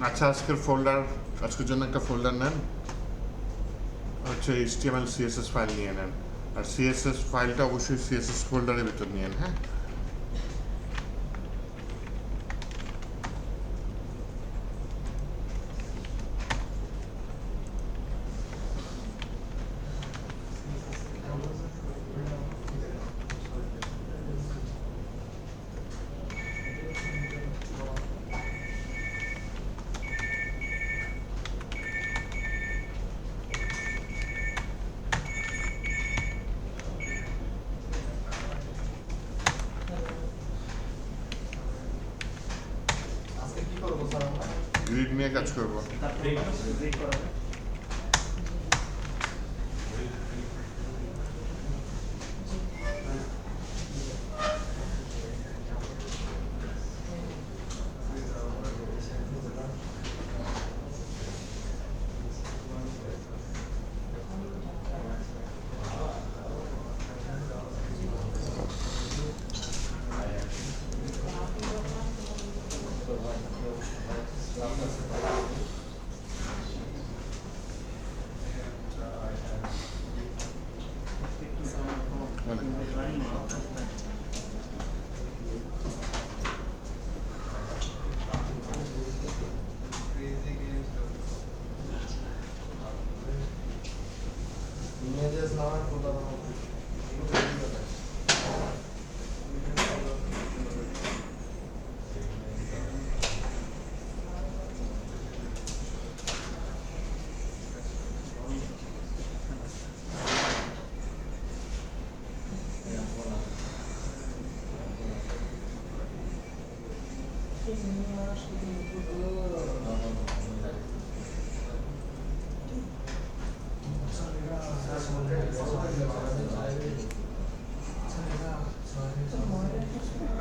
আচ্ছা, আজকের জন্য একটা ফোল্ডার নেন, হচ্ছে HTML CSS ফাইল নিয়ে নেন, আর CSS ফাইলটা অবশ্যই CSS ফোল্ডারের ভিতর নিয়ে নেন। হ্যাঁ, গ্রিড নিয়ে কাজ করবো।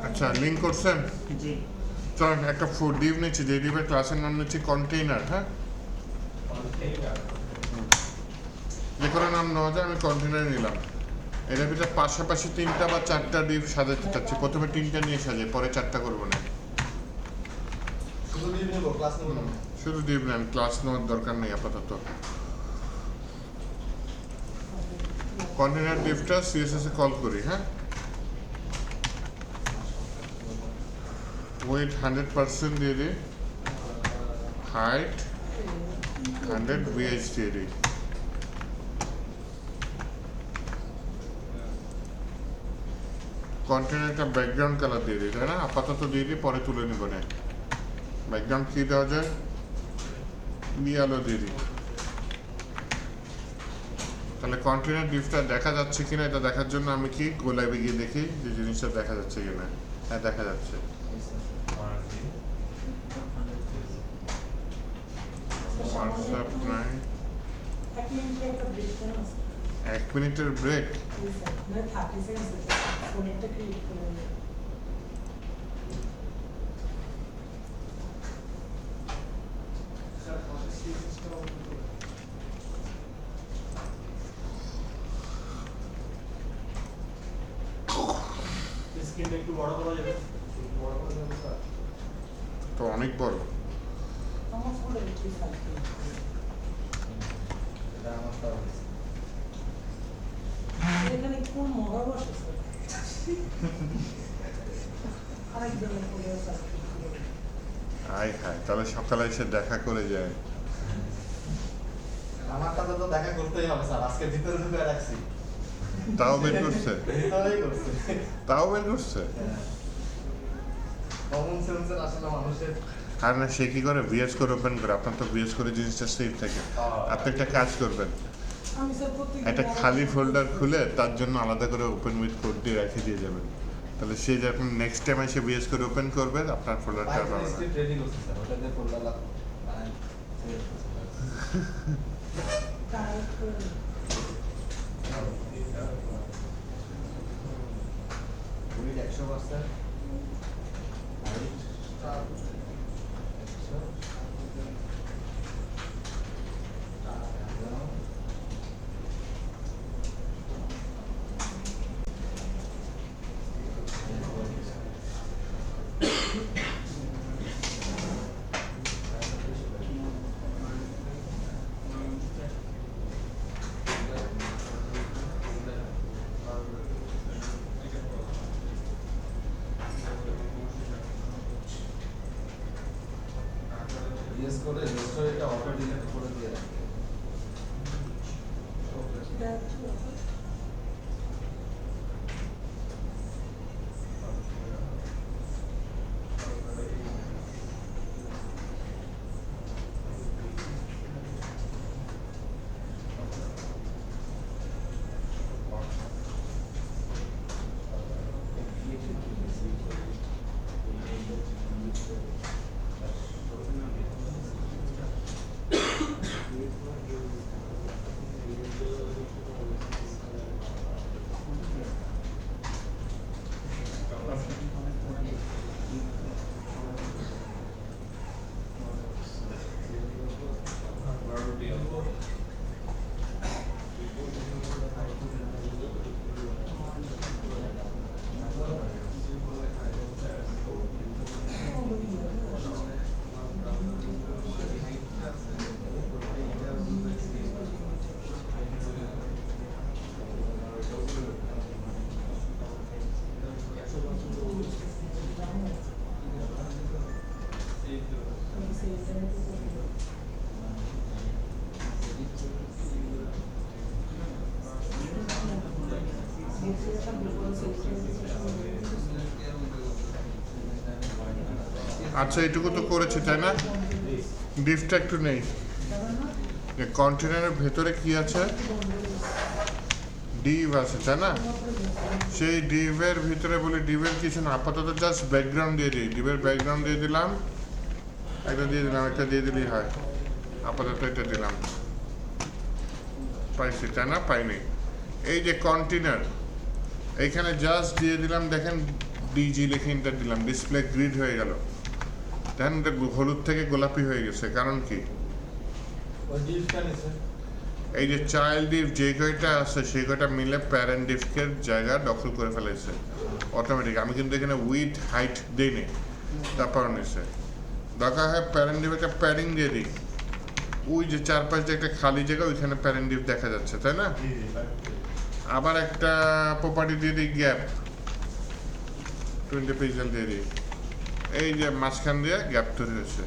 আচ্ছা, লিঙ্ক করছেন? চলেন একটা ডিভ নিচ্ছি, যে ডিভের ক্লাসের নাম নিচ্ছি কন্টেইনার। হ্যাঁ, যে কোনো নাম নেওয়া যায়, আমি কন্টেইনার নিলাম। এটার ভিতরে পাশাপাশি 3টা বা 4টা ডিভ সাজাতে চাচ্ছি। প্রথমে 3টা নিয়ে সাজাই, পরে 4টা করবো না। শুধু ডিভ নেন, ক্লাস নেওয়ার দরকার নেই আপাতত। কন্টেইনার ডিভটা CSS এ কল করি। হ্যাঁ, ওয়েট 100% দিয়ে দিই, হাইট 100 VH দিয়ে দিই। কন্টেইনারটা ব্যাকগ্রাউন্ড কালার দিয়ে দিই, তাই না? আপাতত দিয়ে দিই, পরে তুলে নিব না। ব্যাকগ্রাউন্ড কী দেওয়া যায়? আলো দিয়ে দিই। তাহলে কন্টেইনার ডিভটা দেখা যাচ্ছে কিনা এটা দেখার জন্য আমি কি গোলাপে গিয়ে দেখি যে জিনিসটা দেখা যাচ্ছে কিনা। হ্যাঁ, দেখা যাচ্ছে। হোয়াটসঅ্যাপ নাই, 1 মিনিটের ব্রেক। তো অনেক বড়। আয় হায়, তাহলে সকালে এসে দেখা করে যায়। আমার সাথে তো দেখা করতেই হবে স্যার, আজকে ভিতরে ঢুকে রাখছি। তাও বের করছে? তাও বের করছে? কমন সেন্সের আসলে মানুষের। আর না, সে কি করে ভিএস করে ওপেন করে? আপনার তো ভিএস করে জিনিসটা সেভ থাকে। আপনি একটা কাজ করবেন, একটা খালি ফোল্ডার খুলে তার জন্য আলাদা করে ওপেন উইথ কোড দিয়ে রেখে দিয়ে যাবেন। তাহলে সে যখন নেক্সট টাইম এসে ভিএস করে ওপেন করবে, আপনার ফোল্ডারটা পাবে না। রেডি করছি স্যার, ওটাতে ফোল্ডার সরাসরি এটা অটো ডিলিট করে দিয়ে রাখবে। আচ্ছা, এটুকু তো করেছি তাই না? ডিপটা একটু নেই। কন্টেনারের ভেতরে কি আছে? ডিভ আছে তাই না? সেই ডিভের ভিতরে বলি ডিভের কিছু না, আপাতত জাস্ট ব্যাকগ্রাউন্ড দিয়ে দিই। ডিভের ব্যাকগ্রাউন্ড দিয়ে দিলাম, একটা দিয়ে দিলাম, একটা দিয়ে দিলেই হয়। আপাতত এটা দিলাম। পাইছি তাই না? পাইনি। এই যে কন্টেনার, এইখানে জাস্ট দিয়ে দিলাম, দেখেন ডিজি লিখে ইন্টার দিলাম, ডিসপ্লে গ্রিড হয়ে গেল। দেখেন এটা হলুদ থেকে গোলাপি হয়ে গেছে, কারণ কি? এই যে চাইল্ড ডিভ যে কয়টা আছে সেই কয়টা মিলে প্যারেন্ট ডিভকে জায়গা দখল করে ফেলেছে অটোমেটিক। আমি কিন্তু এখানে উইথ হাইট দিইনি, তারপর নিছে। দরকার হয় প্যারেন্ট ডিভ একটা প্যাডিং দিয়ে দিই, ওই যে চারপাশ যে একটা খালি জায়গা ওইখানে প্যারেন্ট ডিভ দেখা যাচ্ছে তাই না? আবার একটা প্রপার্টি দিয়ে দিই গ্যাপ, 20 পিক্সেল দিয়ে দিই। এই যে মাঝখান দিয়ে গ্যাপ তৈরি হয়েছে।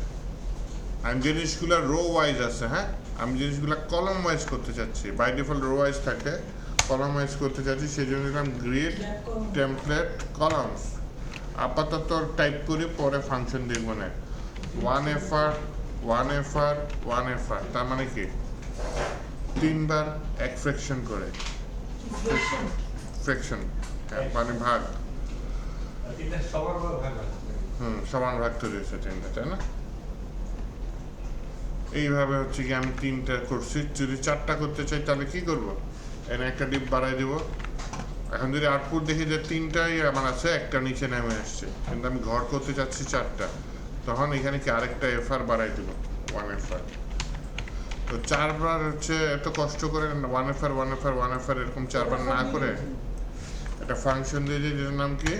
আমি জিনিসগুলো রো ওয়াইজ আছে, হ্যাঁ আমি জিনিসগুলো কলম ওয়াইজ করতে চাচ্ছি। বাই ডিফল্ট রো ওয়াইজ থাকে, কলম ওয়াইজ করতে চাচ্ছি, সেই জন্য দিলাম গ্রিড টেমপ্লেট কলমস। আপাতত টাইপ করি, পরে ফাংশন দেখবো না। 1FR 1FR 1FR তার মানে কি? 3 বার এক ফ্র্যাকশন করে, ফ্র্যাকশন মানে ভাগ, সমান ভাগ তৈরি হয়েছে 3টা তাই না? এইভাবে হচ্ছে কি আমি 3টা করছি। যদি 4টা করতে চাই তাহলে কি করব? এনে একটা ডিপ বাড়াই দেবো। এখন যদি আউটপুট দেখি যে 3টাই আমার আছে, একটা নিচে নেমে আসছে, কিন্তু আমি ঘর করতে চাচ্ছি 4টা, তখন এখানে কি আরেকটা FR বাড়াই দেবো, 1FR। তো 4 বার হচ্ছে এত কষ্ট করে 1FR 1FR 1FR এরকম 4 বার না করে একটা ফাংশন দিয়ে দিই, যেটার নাম কি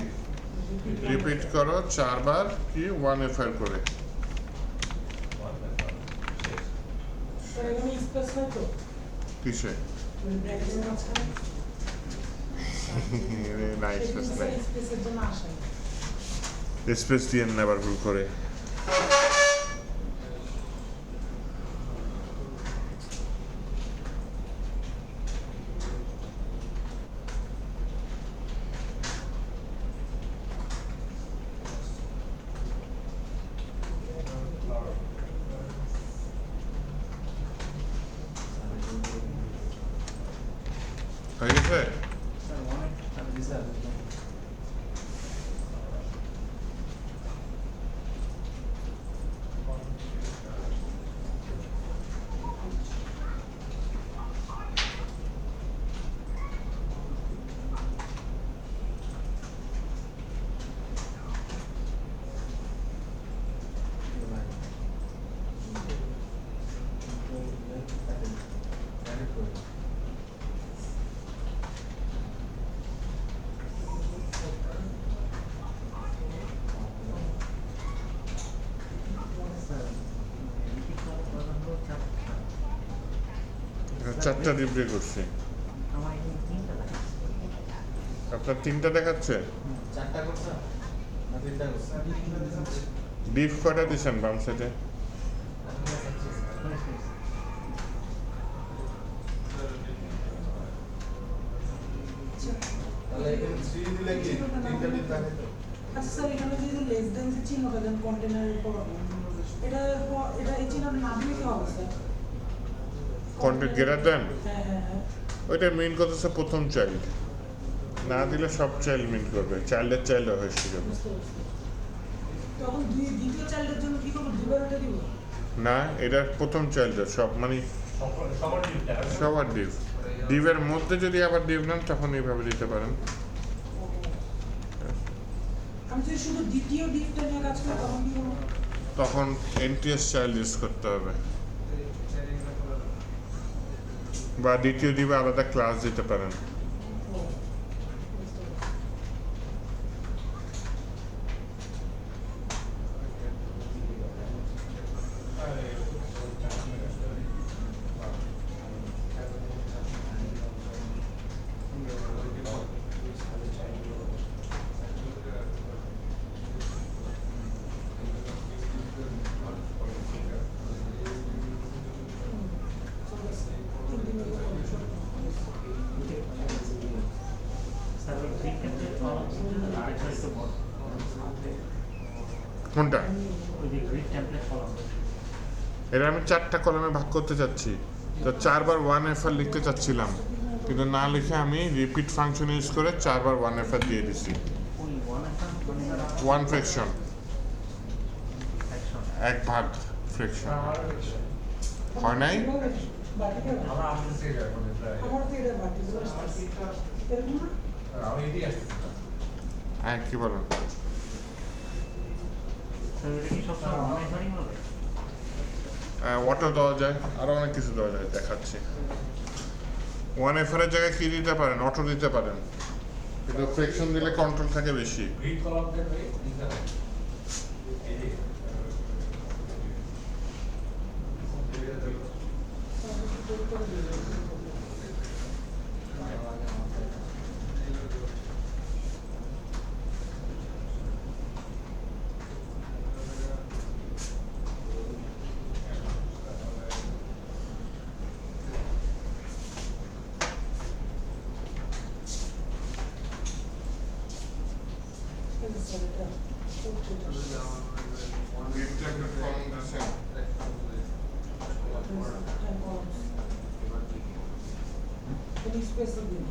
রিপিট করো 4 বার কি 1FR করে। কিসে? না স্পেস নাই, স্পেস দিয়ে নেবার ভুল করে। হয়ে গেছে? চারটা ডিব্রে করছি, আপনার 3টা দেখাচ্ছে। 4টা করছেন না 3টা করছেন? ডিপ কয়টা দিচ্ছেন বাম সাইডে? আচ্ছা তাহলে এখানে 3 দিলে কি তিনটা দিন থাকে তো আচ্ছা স্যার এখানে যে লেস দেন যে চিহ্নটা দেন কন্টেনারের পর এটা এই চিহ্নটা না দিলে কি হবে স্যার কন্টেন্ট গ্রেটার দেন হ্যাঁ হ্যাঁ হ্যাঁ ওইটা মেইন কথা হচ্ছে প্রথম চাইল্ড না দিলে সব চাইল্ড মিন করবে চাইল্ডের চাইল্ড হয়েছে যাবে বুঝতে পারছি তখন দ্বিতীয় চাইল্ডের জন্য কি করবো দুবার ওটা দিব না এটা প্রথম চাইল্ডের সব মানে সবার ডিভ ডিভের মধ্যে যদি আবার ডিভ নেন তখন এইভাবে দিতে পারেন আমি যদি শুধু দ্বিতীয় ডিপটা নিয়ে কাজ করি তখন কি করবো তখন এনটিএস চাইল্ড ইউজ করতে হবে বা দ্বিতীয় ডিভে আলাদা ক্লাস দিতে পারেন কোনটা এটা আমি 4টা কলমে ভাগ করতে চাচ্ছি তো 4 বার 1FR লিখতে চাচ্ছিলাম কিন্তু না লিখে আমি রিপিট ফাংশন ইউজ করে 4 বার 1FR দিয়ে দিছি 1 ফ্র্যাকশন এক ভাগ ফ্র্যাকশন হয় নাই আমার তো এটা বাকি এরকম না হ্যাঁ কি বলেন অটো দেওয়া যায় আরো অনেক কিছু দেওয়া যায় দেখাচ্ছি 1FR এর জায়গায় কি দিতে পারেন অটো দিতে পারেন কিন্তু ফ্র্যাকশন দিলে কন্ট্রোল থাকে বেশি স্পেস দিন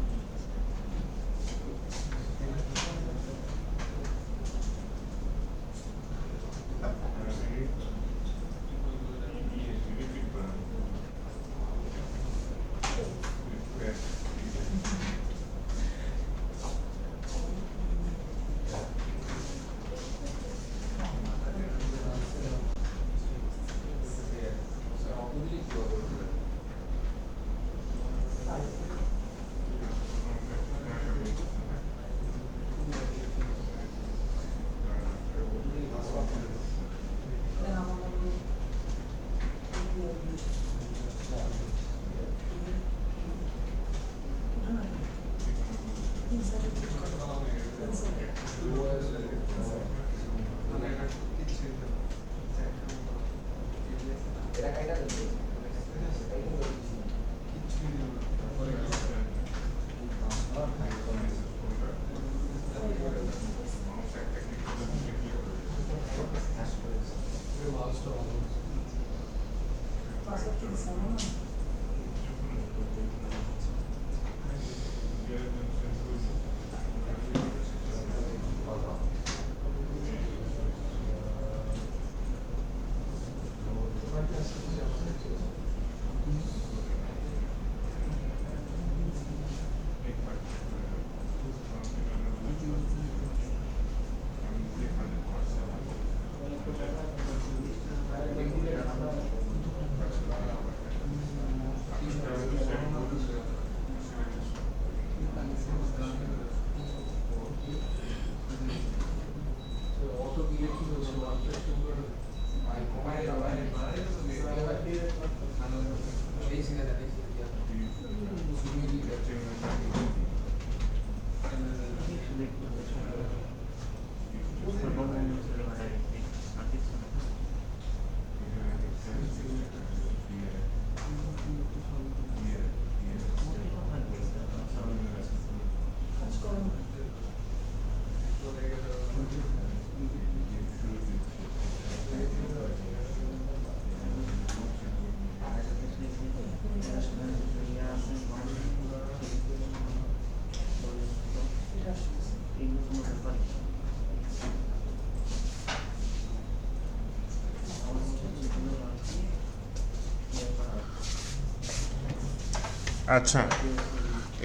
আচ্ছা,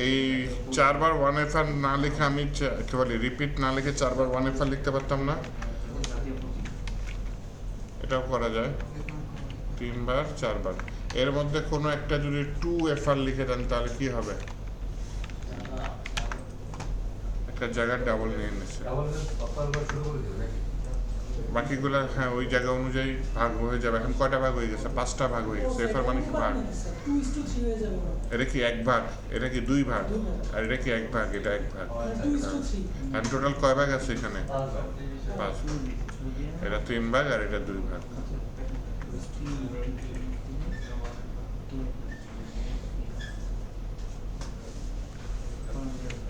এই 4 বার 1FR না লিখে আমি কি বলি রিপিট না লিখে 4 বার 1FR লিখতে পারতাম না? এটাও করা যায় 3 বার 4 বার। এর মধ্যে কোনো একটা যদি 2FR লিখে দেন তাহলে কি হবে? একটা জায়গায় ডাবল নিয়ে নিচ্ছে, বাকিগুলো হ্যাঁ ওই জায়গা অনুযায়ী ভাগ হয়ে যাবে। এখন কয়টা ভাগ হয়ে গেছে? 5টা ভাগ হয়ে গেছে। এফআর মানে কি ভাগ? 2:3 হয়ে যাবে ওরা। এটা কি 1 ভাগ, এটা কি 2 ভাগ, আর এটা কি 1 ভাগ, এটা 1 ভাগ। 2:3 আর টোটাল কয় ভাগ আছে এখানে? 5। এটা 3 ভাগ আর এটা 2 ভাগ।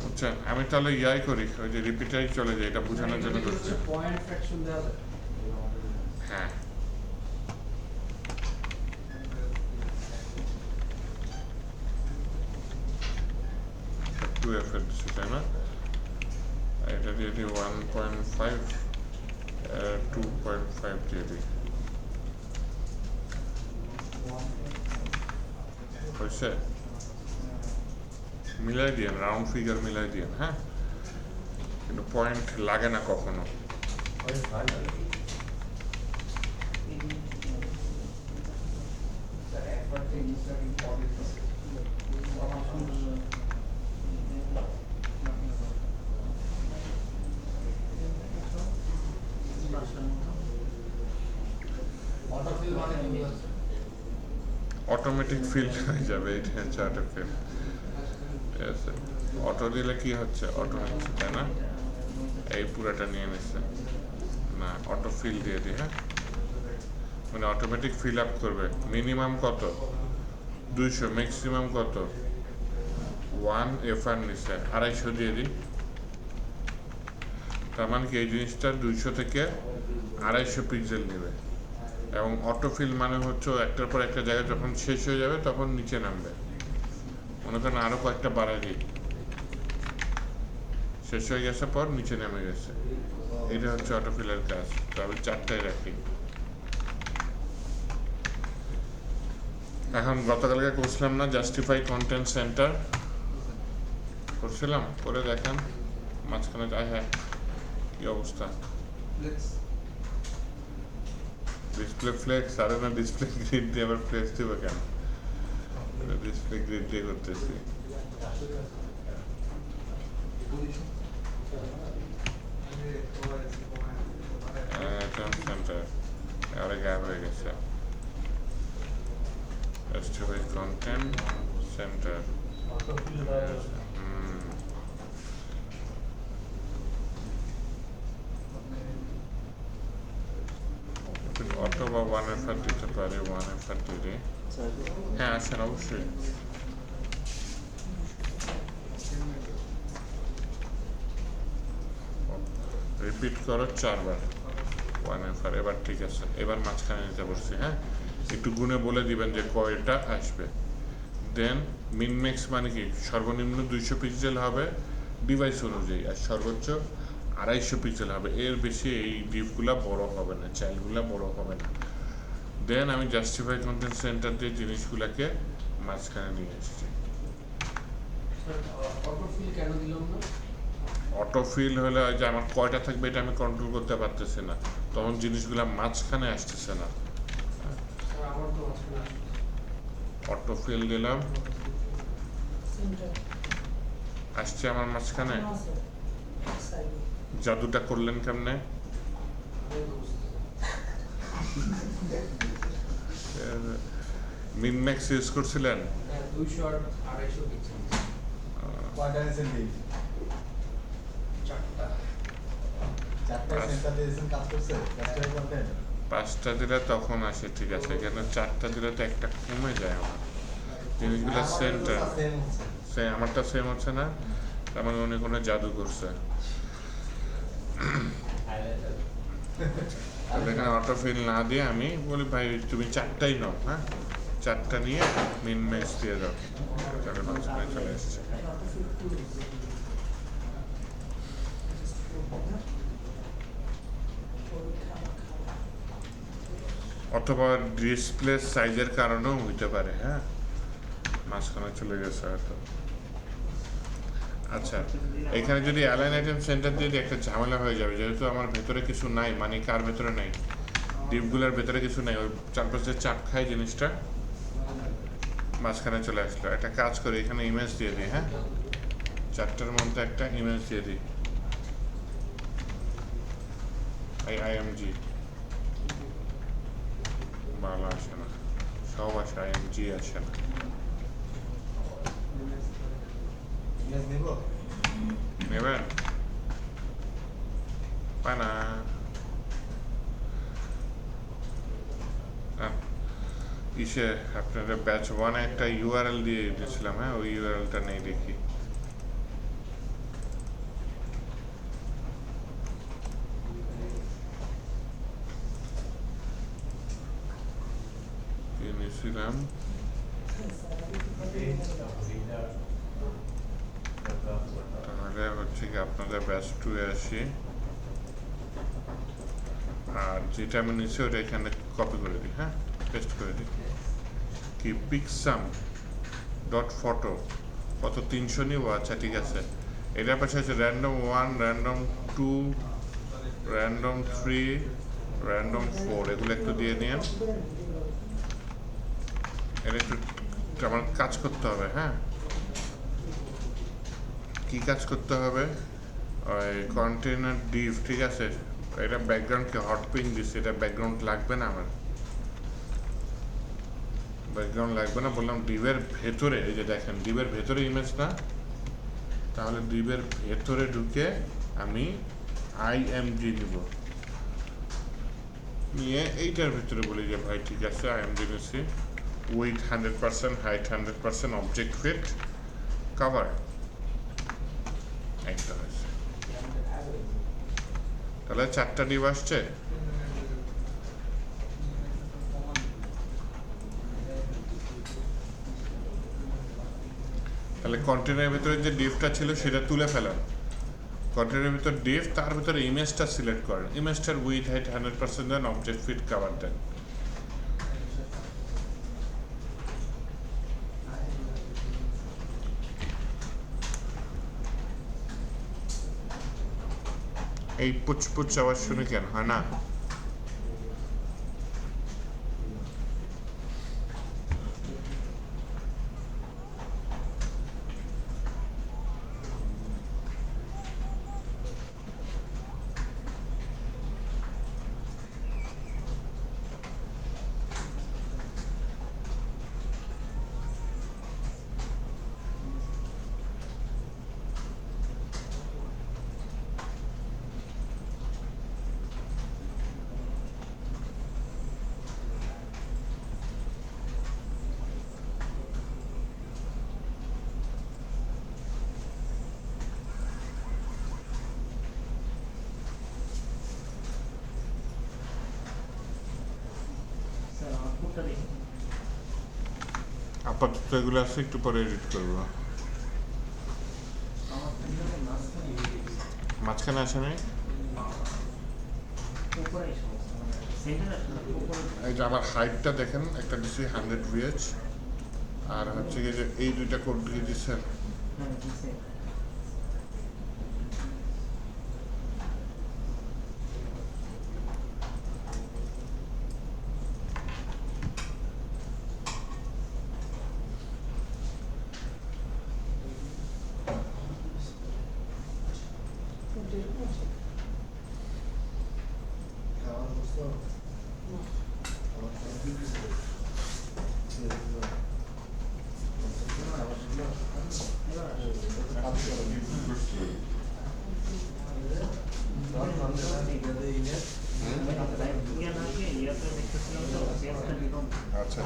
বুঝছেন? আমি তাহলে ইয়াই করি, ওই যে রিপিটাই চলে যায়, এটা বোঝানোর জন্য করছি। পয়েন্ট ফ্র্যাকশন দেওয়া যায়। হ্যাঁ, টু এফ এর দিচ্ছি তাই না? এটা দিয়ে দিই 1.5, 2.5 দিয়ে দিই। হয়েছে? মিলাই দিয়েন, রাউন্ড ফিগার মিলাই দিয়েন, হ্যাঁ, কিন্তু পয়েন্ট লাগে না কখনো। অটোমেটিক ফিল হয়ে যাবে, এটা হচ্ছে অটো ফিল। ঠিক আছে, অটো দিলে কি হচ্ছে? অটো নিচ্ছে তাই না? এই পুরাটা নিয়ে নিচ্ছে না, অটো ফিল দিয়ে দিই। হ্যাঁ, মানে অটোমেটিক ফিল আপ করবে। মিনিমাম কত? 200। ম্যাক্সিমাম কত? 1FR নিচ্ছে, 250 দিয়ে দিই। তার মানে কি এই জিনিসটা 200 থেকে 250 পিক্সেল নেবে। এবং অটোফিল মানে হচ্ছে একটার পর একটা জায়গায় যখন শেষ হয়ে যাবে তখন নিচে নামবে। মনে করেন আরো কয়েকটা বাড়াই দিই, শেষ হয়ে গেছে পর নিচে নেমে গেছে। এটা হচ্ছে অটোফিলের কাজ। তো আমি 4টাই রাখি। এখন গতকালকে করছিলাম না জাস্টিফাই কন্টেন্ট সেন্টার? করছিলাম, করে দেখেন মাঝখানে যায়। হ্যাঁ, কি অবস্থা? ডিসপ্লে ফ্লেক্স, আরে না, ডিসপ্লে গ্রিড দিয়ে আবার ফ্লেক্স দেবে কেন? ডিসপ্লে গ্রিড দিয়ে করতেছি। সেন্টার আরে গায়েব হয়ে গেছে। Justify content centre. অটো বা 1FR দিতে পারে, 1FR দিলে হ্যাঁ আসেন অবশ্যই। রিপিট করো 4 বার 1FR। এবার ঠিক আছে, এবার মাঝখানে নিতে বসছি। হ্যাঁ, একটু গুণে বলে দিবেন যে কয়টা আসবে। দেন মিনম্যাক্স মানে কি? সর্বনিম্ন 200 পিক্সেল হবে ডিভাইস অনুযায়ী, আর সর্বোচ্চ 250 পিক্সেল হবে। এর বেশি এই ডিপগুলা বড় হবে না, চাইল্ডগুলা বড় হবে না। দেন আমি জাস্টিফাই কন্টেন্ট সেন্টার দিয়ে জিনিসগুলোকে মাঝখানে নিয়ে এসেছি। অটোফিল কেন দিলাম না? অটোফিল হলে ওই যে আমার কয়টা থাকবে এটা আমি কন্ট্রোল করতে পারতেছি না, তখন জিনিসগুলো মাঝখানে আসতেছে না। আমার তো মাঝখানে অটোফিল দিলাম, সেন্টার আসছে আমার মাঝখানে। আছে সাইডে। জাদুটা করলেন কেমনে? মিনম্যাক্স ইউজ করছিলেন? 200 আর 250 পিক্সেল। কয়টা সেন্টিং? 4টা। 4টা সেন্টার দিয়েছেন, কাজ করছে? জাস্টিফাই কন্টেন্ট 5টা দিলে তখন আসে, ঠিক আছে। এখানে 4টা দিলে তো একটা কমে যায় আমার জিনিসগুলো। সেন্টার সেম হচ্ছে। সে আমারটা সেম হচ্ছে না, তার মানে উনি কোনো জাদু করছে। তাহলে এখানে অটোফিল না দিয়ে আমি বলি ভাই তুমি 4টাই নাও। হ্যাঁ, 4টা নিয়ে মিনম্যাক্স দিয়ে দাও, তাহলে মাঝখানে চলে এসছে। অথবা ডিসপ্লে সাইজের কারণেও হইতে পারে। হ্যাঁ, মাঝখানে চলে গেছে হয়তো। আচ্ছা, এখানে যদি অ্যালাইন আইটেম সেন্টার দিয়ে দিই একটা ঝামেলা হয়ে যাবে, যেহেতু আমার ভেতরে কিছু নাই, মানে কার ভেতরে নাই, ডিপগুলোর ভেতরে কিছু নাই, ওই চারপাশে চাপ খায় জিনিসটা মাঝখানে চলে আসলো। একটা কাজ করি, এখানে ইমেজ দিয়ে দিই। হ্যাঁ, 4টার মধ্যে একটা ইমেজ দিয়ে দিই, আইএমজি ভালো আসে না, সব আসে, আইএমজি আসে না। ইমেজ নিব? নেবেন? পায় না। ইসে আপনাদের ব্যাচ 1 একটা ইউআরএল দিয়ে দিয়েছিলাম, হ্যাঁ ওই ইউআরএলটা নেই, দেখি। নিয়েছিলাম তাহলে হচ্ছে কি আপনাদের ব্যাচ 2 এ আসি, আর যেটা আমি নিচ্ছি ওটা এখানে কপি করে দিই, হ্যাঁ পেস্ট করে দিই। কি পিকসাম ডট ফটো কত 300 নিব? আচ্ছা ঠিক আছে। এটার পাশে হচ্ছে র্যান্ডম 1, র্যান্ডম 2, র্যান্ডম 3, র্যান্ডম 4, এগুলো একটু দিয়ে নিন। এটা একটু আমার কাজ করতে হবে। হ্যাঁ, কি কাজ করতে হবে? ওই কন্টেনার ডিভ, ঠিক আছে। এটা ব্যাকগ্রাউন্ড কি হট পিন দিচ্ছে, এটা ব্যাকগ্রাউন্ড লাগবে না, আমার ব্যাকগ্রাউন্ড লাগবে না বললাম। ডিভের ভেতরে, এই যে দেখেন ডিভের ভেতরে ইমেজ না, তাহলে ডিভের ভেতরে ঢুকে আমি আইএমজি নিব, নিয়ে এইটার ভিতরে বলি যে ভাই ঠিক আছে আইএমজি নিচ্ছি, with 100%, height 100%, object fit, cover, একটা হয়েছে। তাহলে 4টা ডিভ আসছে। তাহলে কন্টেনারের ভিতরে যে ডিভটা ছিল সেটা তুলে ফেলেন, কন্টেনারের ভিতর ডিভ, তার ভিতরে ইমেজটা সিলেক্ট করেন, ইমেজটার উইথ হাইট 100% দেন, অবজেক্ট ফিট, কভার দেন। এই পুচপুচ আওয়াজ শুনে কেন হয় না? আপাতত এগুলো আছে, একটু পরে এডিট করবো। মাঝখানে আসে নাই, এই যে আমার হাইটটা দেখেন, একটা দিচ্ছি 100 VH, আর হচ্ছে কি যে এই দুইটা কোড দিয়ে দিচ্ছেন। খাওয়ার বস্তু আমার আচ্ছা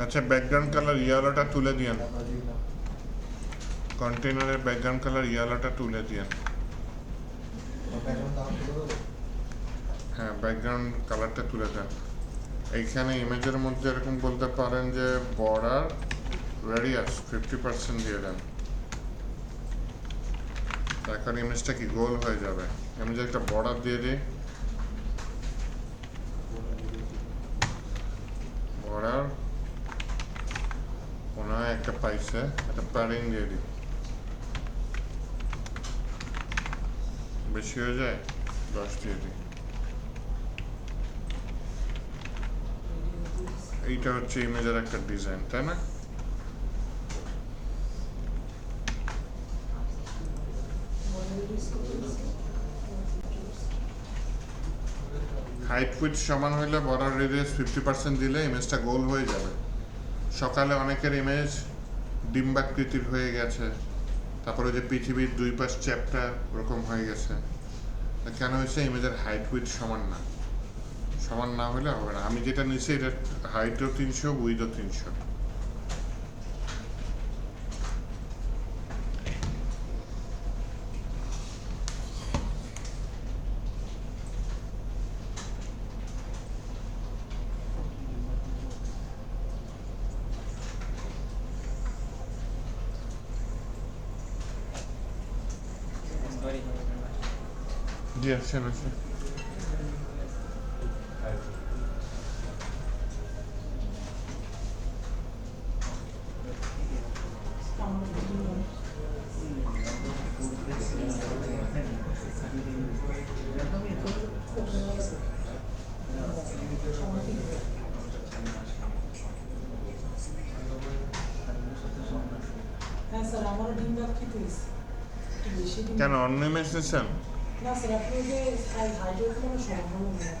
আচ্ছা, ব্যাকগ্রাউন্ড কালার ইয়েলোটা তুলে দিয়েন, কন্টেনারের ব্যাকগ্রাউন্ড কালার ইয়েলোটা তুলে দিয়েন। হ্যাঁ, ব্যাকগ্রাউন্ড কালারটা তুলে দেন। এইখানে ইমেজের মধ্যে এরকম বলতে পারেন যে বর্ডার রেডিয়াস 50% দিয়ে দেন। এখন ইমেজটা কি গোল হয়ে যাবে। আমি যে একটা বর্ডার দিয়ে দিই, বর্ডার মনে হয় একটা পাইছে, একটা প্যাডিং দিয়ে দিই, বেশি হয়ে যায় 10 দিয়ে দিই। এইটা হচ্ছে ইমেজের একটা ডিজাইন, তাই না? হাইট উইডথ সমান হইলে বর্ডার রেডিয়াস 50% দিলে ইমেজটা গোল হয়ে যাবে। সকালে অনেকের ইমেজ ডিম্বাকৃতির হয়ে গেছে, তারপরে যে পৃথিবীর দুই পাশ চ্যাপ্টা ওরকম হয়ে গেছে। কেন হয়েছে? ইমেজের হাইট উইডথ সমান না। সমান না হলে হবে না। আমি যেটা নিচ্ছি এটা হাইটও 300, উইডও 300। জি আসছেন আসছেন। হ্যাঁ স্যার, আমারও ডিম্বাকৃতি হয়েছে। একটু বেশি ডিম- কেন অন্য ইমেজ নিচ্ছেন? না স্যার, আপনি ওই যে হাইড্রোর কোনো সম্ভাবনা নেই।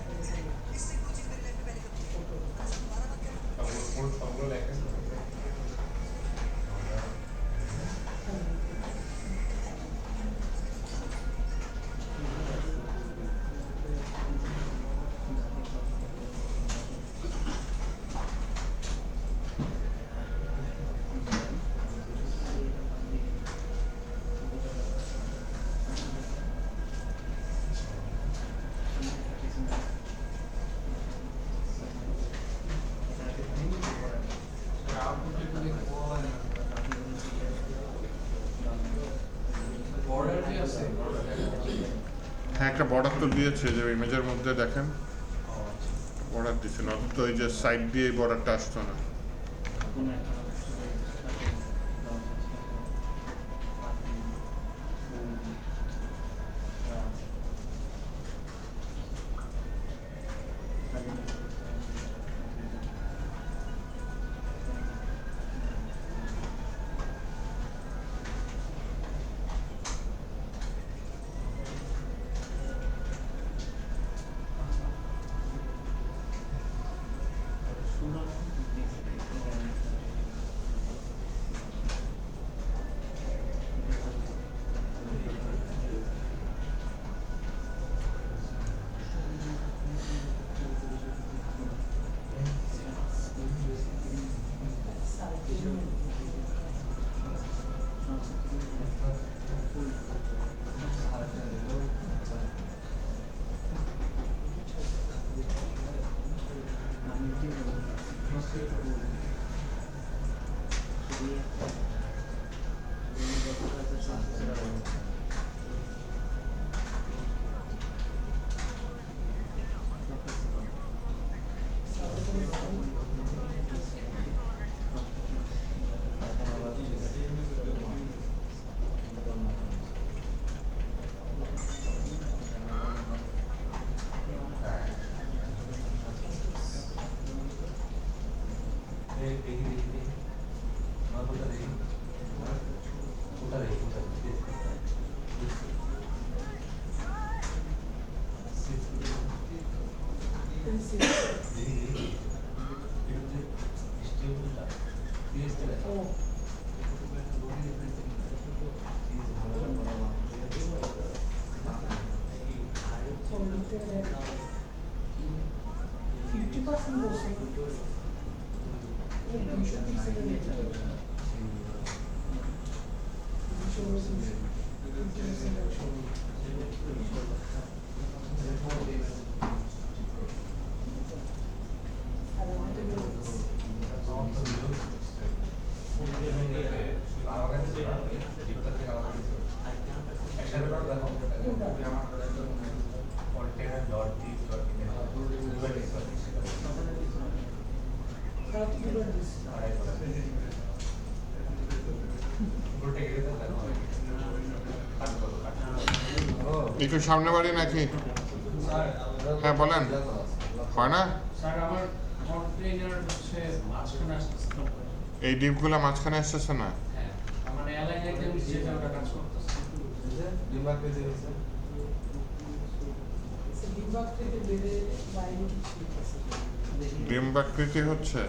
বর্ডার কি আছে? হ্যাঁ একটা বর্ডার তো দিয়েছে, যে ইমেজের মধ্যে দেখেন বর্ডার দিচ্ছে না, তো ওই যে সাইড দিয়ে এই বর্ডারটা আসতো না। একসাথে একটু সামনে বাড়ি নাকি? হ্যাঁ বলেন। হয় না? স্যার আমার কন্টেইনার হচ্ছে মাঝখানে আসতেছে না। এই ডিপগুলো মাঝখানে আসতেছে না? হ্যাঁ মানে অ্যালাইন আইটেম যেটা ওটা কাজ করতেছে। ডিমার্কেটে হয়েছে বিভাগ থেকে বেড়ে বাইরে কিছু আছে ডিম্বাকৃতি হচ্ছে।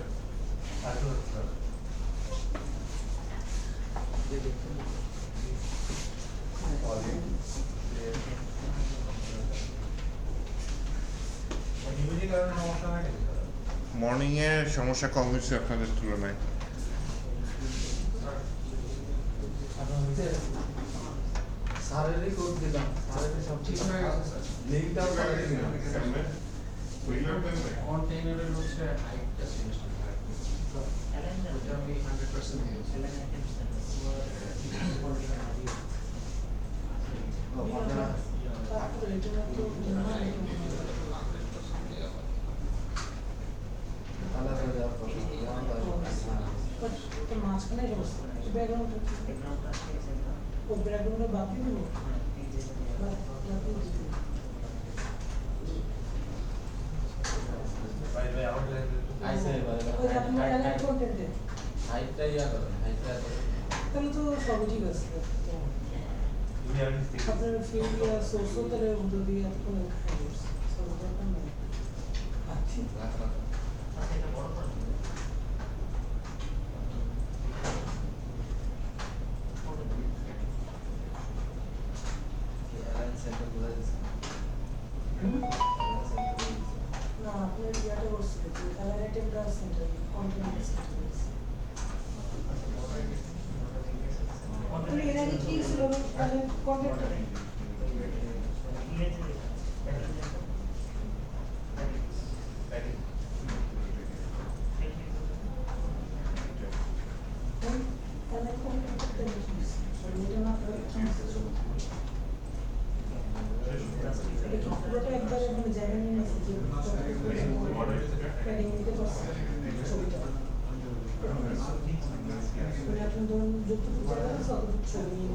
মর্নিং এ সমস্যা কম হয়েছে আপনাদের তুলনায়। স্যারেরই কোড দিলাম স্যারেরই সব ঠিক হয়ে গেছে স্যার লিঙ্কটাও স্যারেরই দিলাম কন্টেইনারের হচ্ছে হাইটটা চেঞ্জ করতে হবে। ওটা আমি 100% দিয়েছি। তারপরে এটা তো আলাদা দেওয়ার কথা তো মাঝখানে ব্যাকগ্রাউন্ড ও ব্যাকগ্রাউন্ডে বাদ দিয়ে দেবো আইসে ওই যে আপনার অ্যালাইন কন্টেন্টে হাইটটা ইয়া করেন হাইটটা তাহলে তো সবই ঠিক আছে আপনার ফিল্ড ইয়া সোর্সও তাহলে উল্টো দিয়ে এত কোনো সব দরকার নেই আচ্ছা না আপনার ইয়াটা বসছে যে অ্যালাইন আইটেমটা সেন্টার কন্টেন্ট সেন্টার এর আগে কি ছিল কন্টেন্ট পুরোটা একবার মানে জায়গা নিয়ে নিয়েছে যে প্যাডিং নিতে পারছে ছবিটা মানে আপনি ধরুন যতটুকু জায়গা আছে ততটুকু ছবি নিয়ে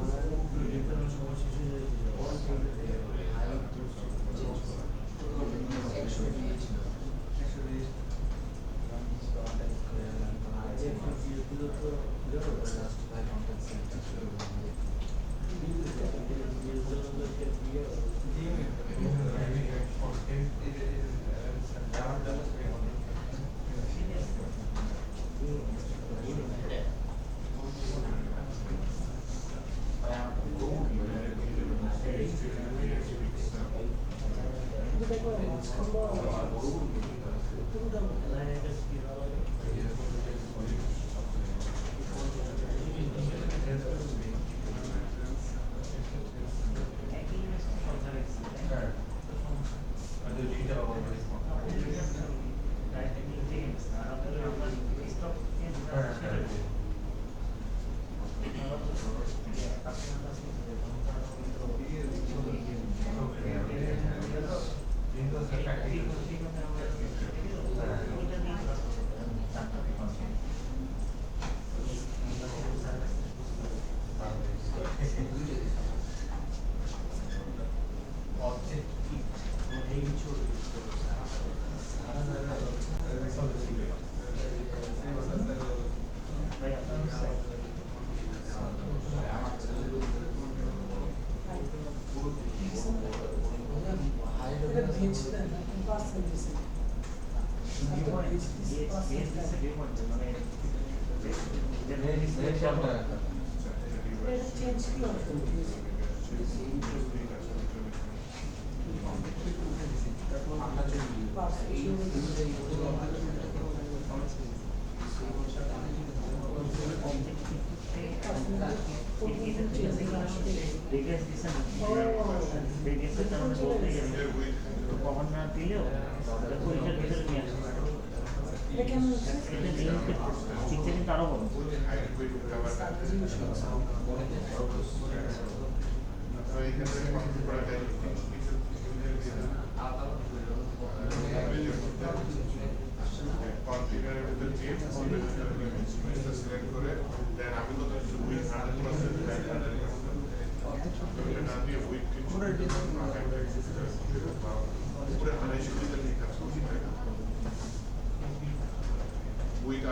What are you doing?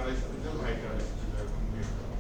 আড়াইশো দিলে হাইট 250 দিলে এখন দিয়ে দেবো।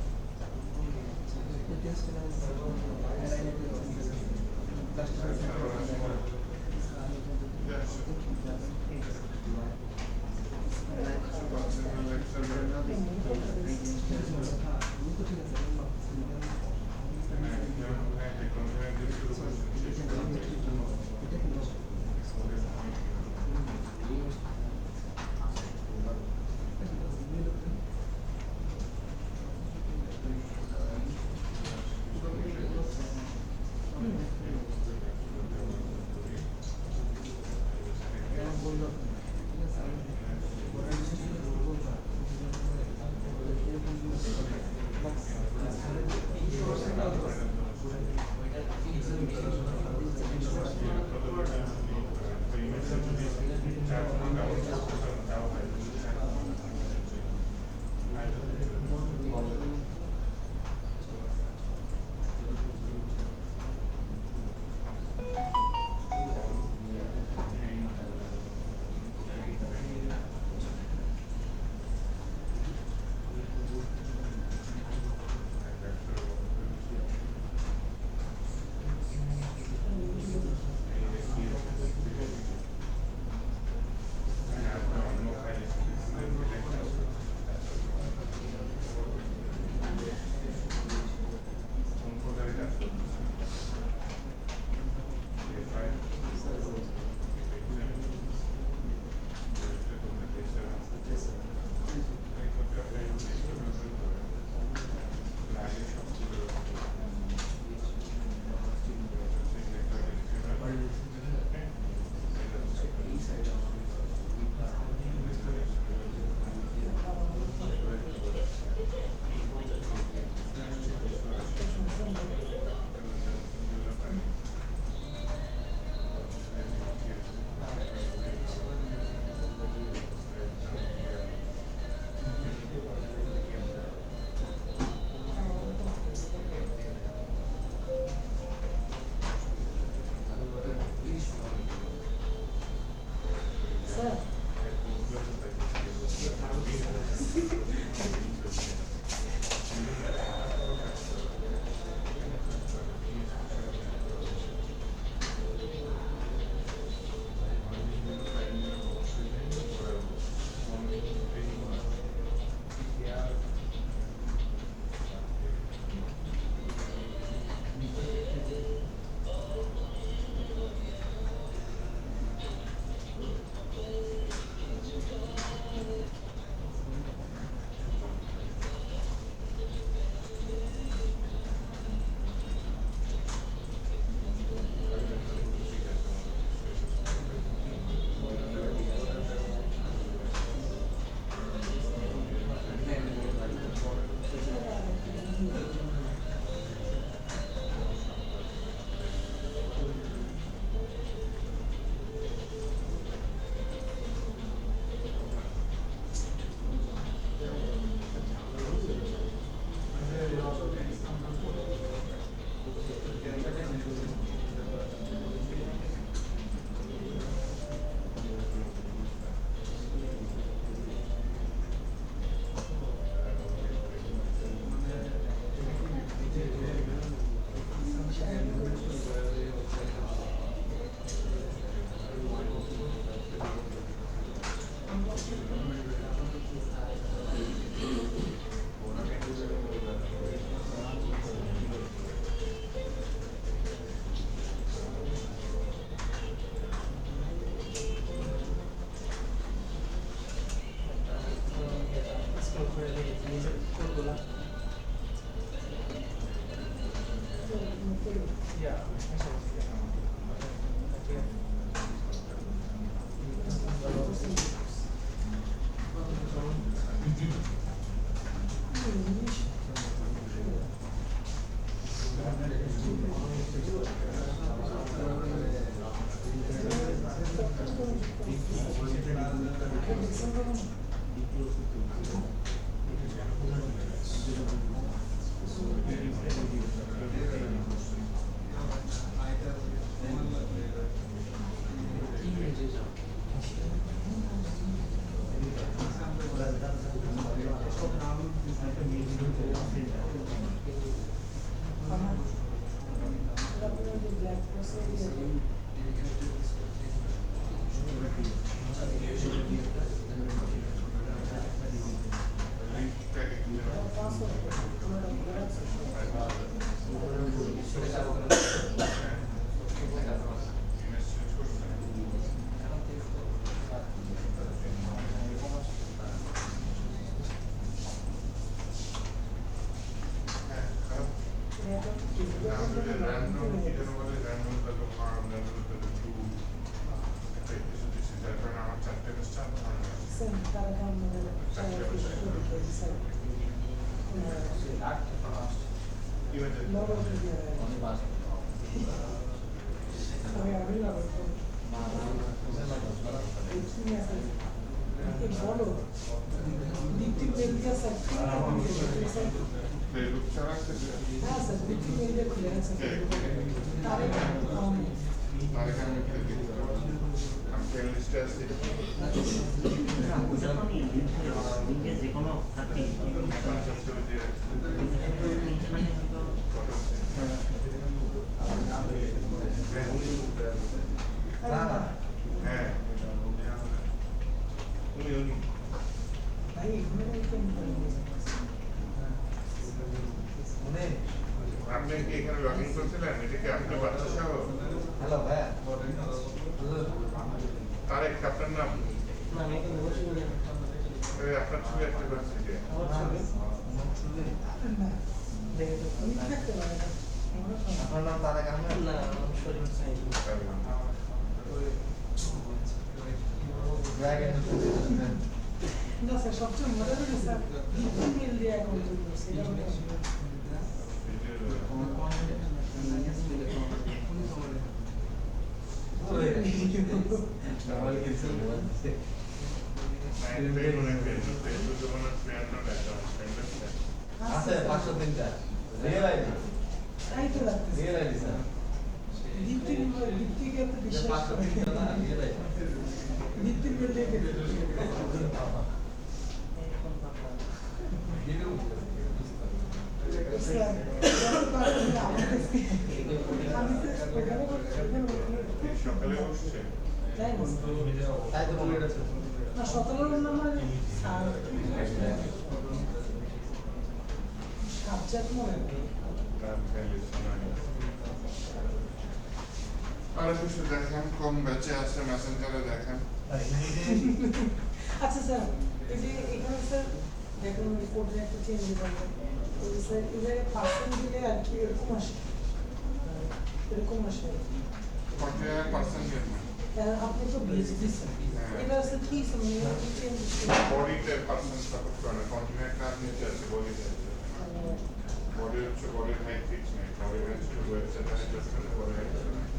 দেখছেন তারা আমাদের বলো দীপ্তি মেদিয়া স্যার ফেসবুক ছাড়া হ্যাঁ স্যার দীপ্তি মেদিয়া খুলে আছে তারে আর এখানে আমি ফ্রেন্ড লিস্টে আছি যে কোনো থাকতে হ্যাঁ উনি ভাই এখানে মনে আপনি কি এখানে লগ ইন করছিলেন? এটা কি আপনার বাচ্চা সহ? হ্যালো ভাইয়া তারেক আপনার নাম? না আমি এখানে বসে বলে এই আপনার ছবি একটা করছি যে দেখে তো আমি থাকতে পারি না আপনার নাম তারেক আহমেদ না শরীর সাইজ ড্রাগন না স্যার সবচেয়ে মজার হলো স্যার দীপ্তি মেল দিয়ে অ্যাকাউন্ট তৈরি করছে এটা বলে আছে 503টা রিয়েল আইডি তাই তো লাগতেছে রিয়েল আইডি স্যার দীপ্তিকে এত বিশ্বাস করে 503টা না রিয়েল আইডি দীপ্তির মেল দিয়ে স্যার আমি সকালে বসছে তাই না তাই তো বলে গেছে না সতেরোর নাম্বার সাবজেক্ট মনে আর কিছু দেখেন কম বেঁচে আছে মেসেঞ্জারে দেখেন আচ্ছা স্যার এই যে এখানে স্যার দেখুন কোডে একটা চেঞ্জ হয়ে ওই স্যার এবারে পার্সেন্ট দিলে আর কি এরকম আসে পার্সেন্ট আপনি তো বিএসসি দিচ্ছেন এটা স্যার কি সময় চেঞ্জ বডিতে পার্সেন্ট সাপোর্ট করে না কন্টিনিউ একটা নিচে আছে বডিতে বডি হচ্ছে বডির হাইট ফিক্স নেই বডি হচ্ছে ওয়েবসাইট আছে যেখানে বডি হাইট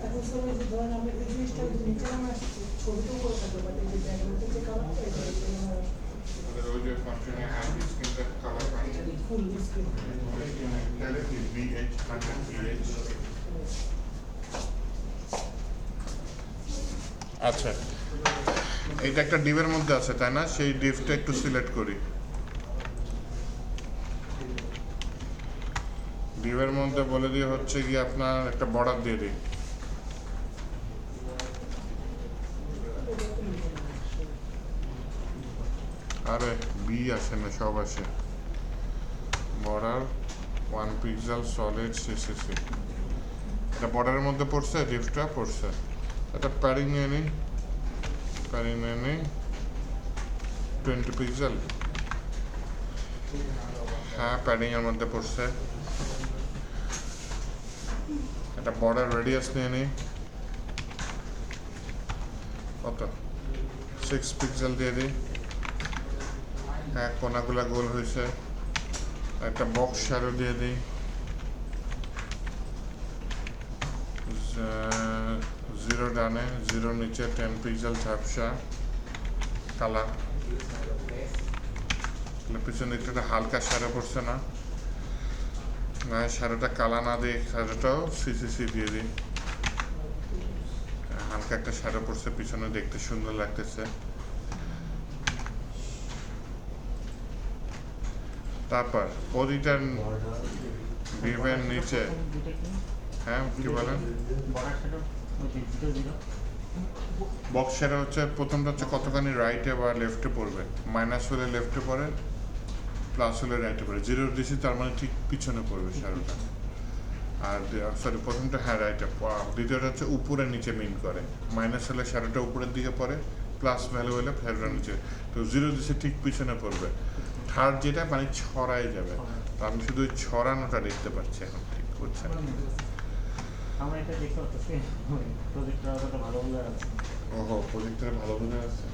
এখন স্যার ওই যে ধরেন আমি এই জিনিসটা নিচে নামে আসছি ছবিটাও করে থাকতে পারি যে ব্যাকগ্রাউন্ডে যে কালারটা এটা আমাদের ওই যে কন্টিনিউ হাইট স্ক্রিনটা কালার পানি ফুল স্ক্রিন তাহলে কি VH 100 VH আচ্ছা এটা একটা ডিভের মধ্যে আছে তাই না সেই ডিভটা একটু সিলেক্ট করি ডিভের মধ্যে বলে দিয়ে হচ্ছে কি আপনার একটা বর্ডার দিয়ে দিই আরে বি আসে না সব আসে বর্ডার 1 পিক্সেল সলিড সিসিসি এটা বর্ডারের মধ্যে পড়ছে ডিভটা পড়ছে এটা প্যাডিং নিয়ে নিই 20 পিক্সেল হ্যাঁ প্যাডিং এর মধ্যে পড়ছে এটা বর্ডার রেডিয়াস নিয়ে নিই কত 6 পিক্সেল দিয়ে দিই হ্যাঁ কোনাগুলা গোল হয়েছে একটা বক্স শ্যাডো দিয়ে দিই 0 ডানে 0 নিচে 10 পিক্সেল ঝাপসা কালা পিছনে একটা হালকা শ্যাডো পড়ছে না শ্যাডোটা কালা না দিয়ে শ্যাডোটাও সিসিসি দিয়ে দিই হালকা একটা শ্যাডো পড়ছে পিছনে দেখতে সুন্দর লাগতেছে তারপর পজিটার ডিভের নিচে হ্যাঁ কি বলেন বক্স শ্যাডো হচ্ছে প্রথমটা হচ্ছে কতখানি রাইটে বা লেফটে পড়বে মাইনাস হলে লেফটে পড়ে প্লাস হলে রাইটে পড়ে 0 দিছি তার মানে ঠিক পিছনে পড়বে শ্যাডোটা আর সরি প্রথমটা হ্যাঁ রাইটে দ্বিতীয়টা হচ্ছে উপরে নিচে মিন করে মাইনাস হলে শ্যাডোটা উপরের দিকে পড়ে প্লাস ভ্যালু হলে শ্যাডোটা নিচে তো 0 দিছে ঠিক পিছনে পড়বে থার্ড যেটা মানে ছড়াই যাবে তো আমি শুধু ওই ছড়ানোটা দেখতে পাচ্ছি এখন ঠিক করছে আমরা এটা দেখতে পাচ্ছি প্রজেক্টটা অতটা ভালো বোঝা যাচ্ছে ওহো প্রজেক্টরে ভালো বোঝা যাচ্ছে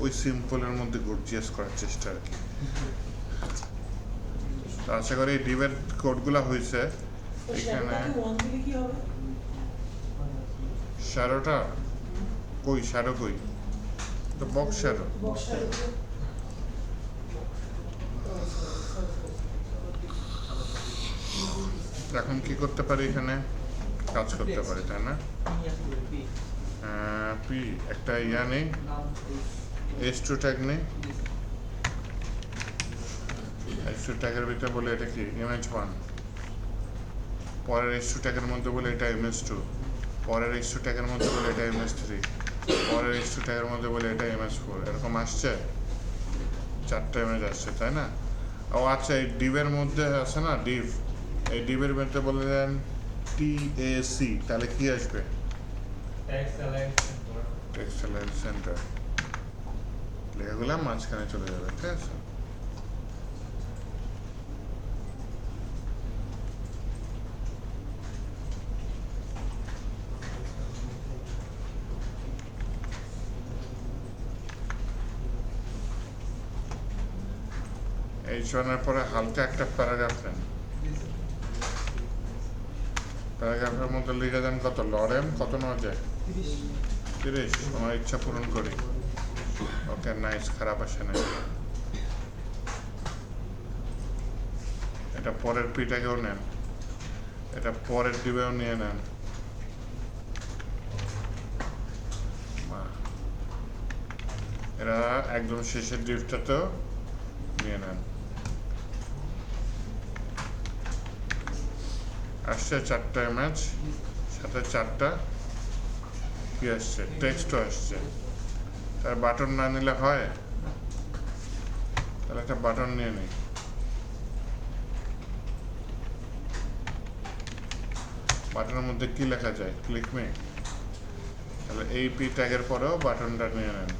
ওই সিম্পলের মধ্যে গর্জিয়াস করার চেষ্টা আর কি। তো আশা করি এই ডিবের কোডগুলো হয়েছে। তো এখানে শ্যাডোটাকে 1 দিলে কি হবে? শ্যাডোটা কই, শ্যাডো কই? তো বক্স শ্যাডো। Box shadow. এখন কি করতে পারি, এখানে কাজ করতে পারি, তাই না? পি একটা ইয়া নেই, S2 ট্যাগ নেই। S2 ট্যাগের ভিতরে বলে এটা কি image1, পরের S2 ট্যাগের মধ্যে বলে এটা image2, পরের S2 ট্যাগের মধ্যে বলে এটা image3, পরের S2 ট্যাগের মধ্যে বলে এটা image4। এরকম আসছে, 4টা ইমেজ আসছে, তাই না? ও আচ্ছা, এই ডিভের মধ্যে আছে না ডিভ, এই ডিভের মধ্যে বলে দেন TAC, তাহলে কি আসবে? Text align centre. লেখাগুলো মাঝখানে চলে যাবে, ঠিক আছে? H1 এর পরে হালকা একটা প্যারাগ্রাফ নেন, প্যারাগ্রাফের মধ্যে লিখে দেন কত লরেম, কত নেওয়া যায়? 30। আমার ইচ্ছা পূরণ করি। ওকে, নাইস, খারাপ আসে না। এটা পরের পিটাকেও নেন, এটা পরের ডিবেও নিয়ে নেন। এরা একদম শেষের ডিপটাতেও নিয়ে নেন। আসছে 4টা ইমেজ, সাথে 4টা কি আসছে, টেক্সটও আসছে। তার বাটন না নিলে হয়? তাহলে একটা বাটন নিয়ে নিই। বাটনের মধ্যে কি লেখা যায়? Click me. তাহলে এই পি ট্যাগের পরেও বাটনটা নিয়ে নেন,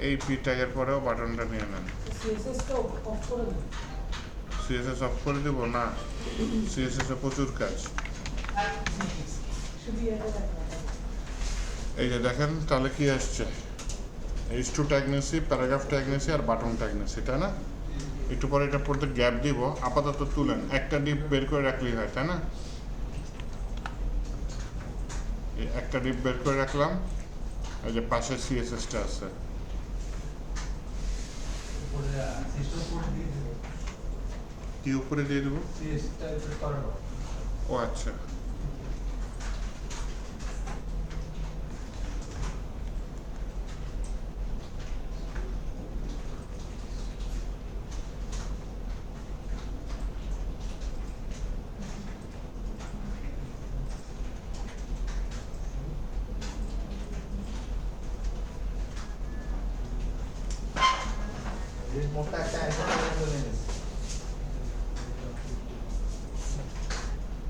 এই পি ট্যাগের পরেও বাটনটা নিয়ে নেন। সিএসএসটা অফ করে দিন। সিএসএস অফ করে দেবো না, সিএসএস এ প্রচুর কাজ। শুধু এটা দেখেন। এই যে দেখেন, তাহলে কি আসছে? H2 ট্যাগ নিয়েছি, প্যারাগ্রাফ ট্যাগ নিয়েছি, আর বাটন ট্যাগ নিয়েছি, তাই না? একটু পরে এটা পড়তে গ্যাপ দিব, আপাতত তুলেন, একটা ডিপ বের করে রাখলেই হয়, তাই না? এই একটা ডিপ বের করে রাখলাম, এই যে পাশে সিএসএসটা আছে। কি উপরে দিয়ে দেবো? ও আচ্ছা, মোটা একটা আইটেম বলে নিন।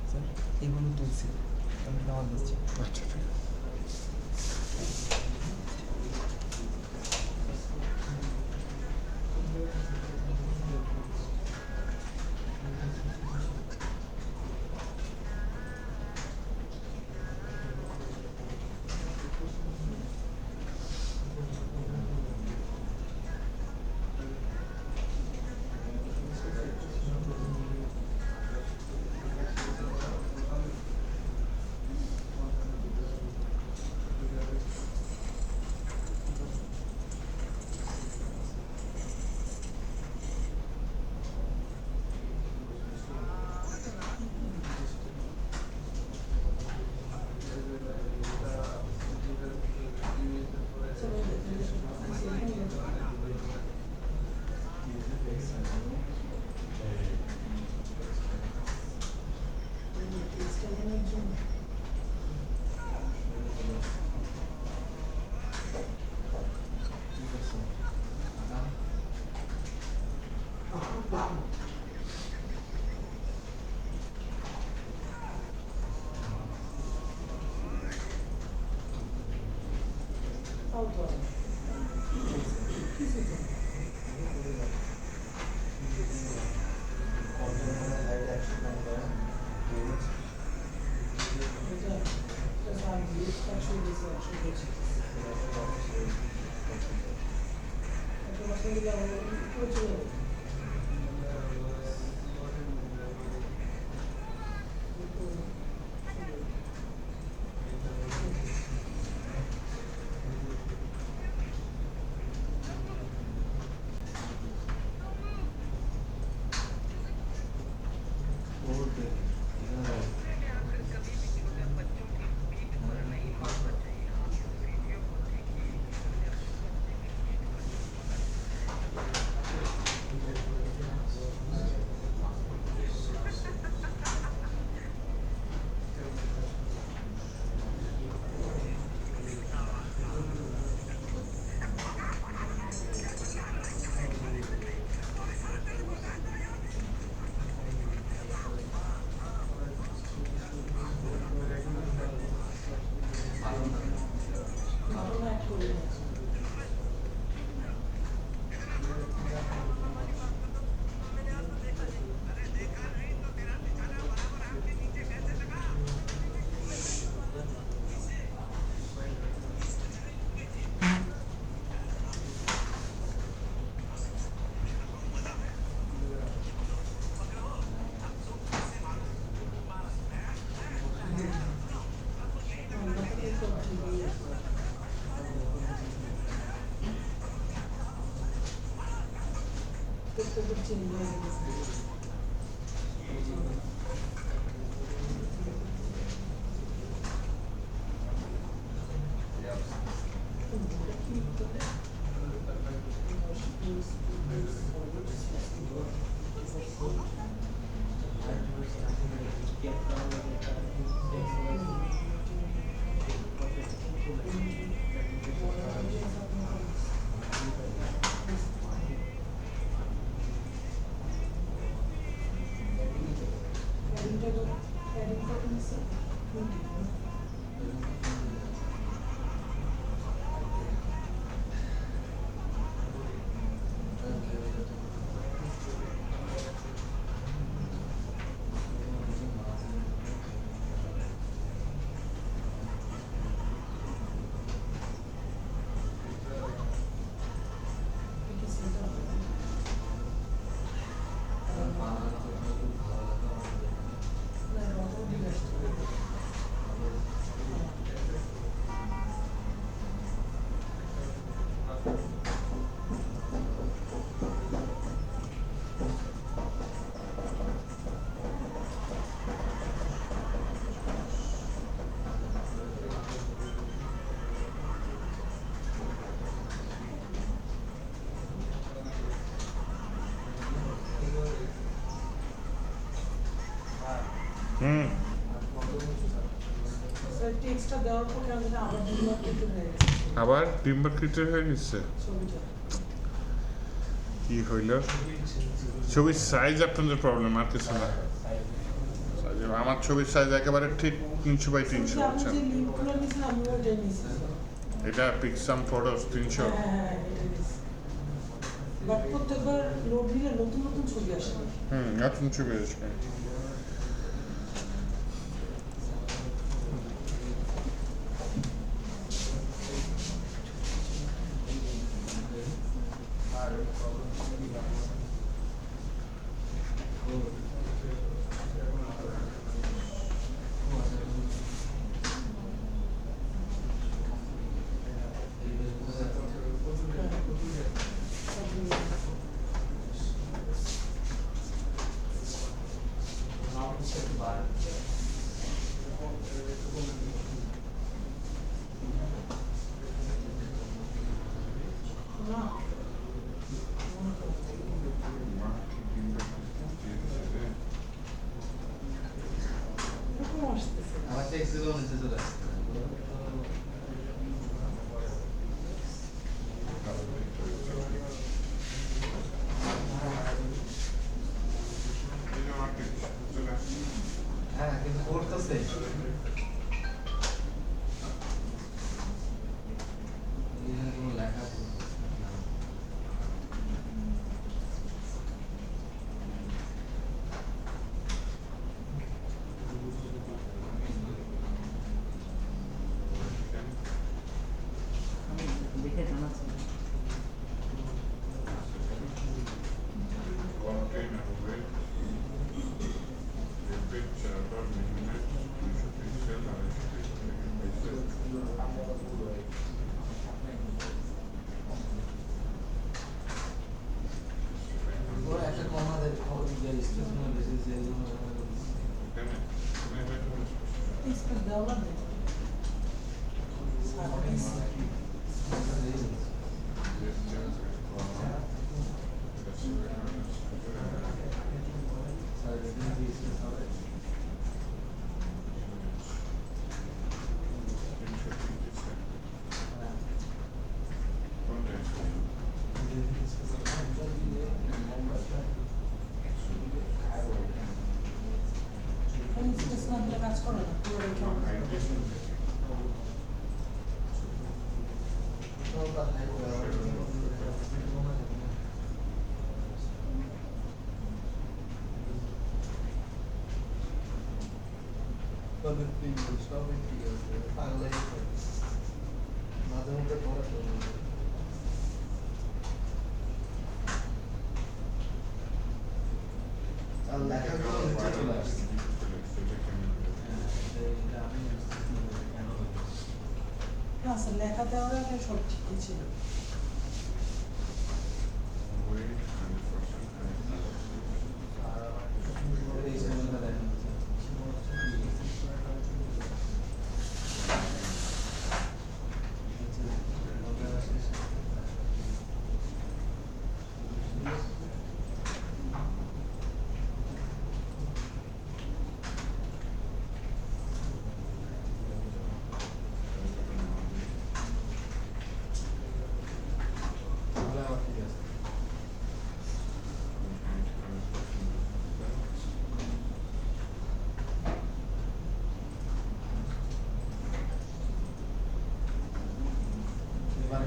স্যার এগুলো তুলছি, আমি নামাজ দিচ্ছি। আচ্ছা, ঠিক আছে। একটা পার্সেন্ট দিলে আমার পুরো চলে যাবে। ঘটনা এক করে নিয়েছে। টেক্সটটা দেওয়ার পরে আমি আবার দুবার কেটে হয়ে গেছে আবার ডিম্বার ক্রিটের হয়ে গেছে ছবিটা। কি হইল ছবির সাইজ আপনাদের প্রবলেম আর কিছু না আমার ছবির সাইজ একেবারে ঠিক 300 বাই 300 আপনি বুঝছেন যে লিঙ্কগুলো নিয়েছেন আমি ওইটাই নিয়েছি। এটা পিকসাম ফটোস 300 বাট প্রত্যেকবার লোড দিলে নতুন নতুন ছবি আসে। নতুন ছবি আসবে আমার টেক্সটগুলো নিচে চলে আসছে। হ্যাঁ কিন্তু করতেছে কোনো লেখা সবই ঠিক আছে পাগলাই মাঝে মধ্যে পড়া চলবে আর লেখাগুলো নিচে চলে আসছে না স্যার লেখা দেওয়ার আগে সব ঠিকই ছিল। এই সময়টা দেখেন তাহলে আমার ঠিক আছে এবার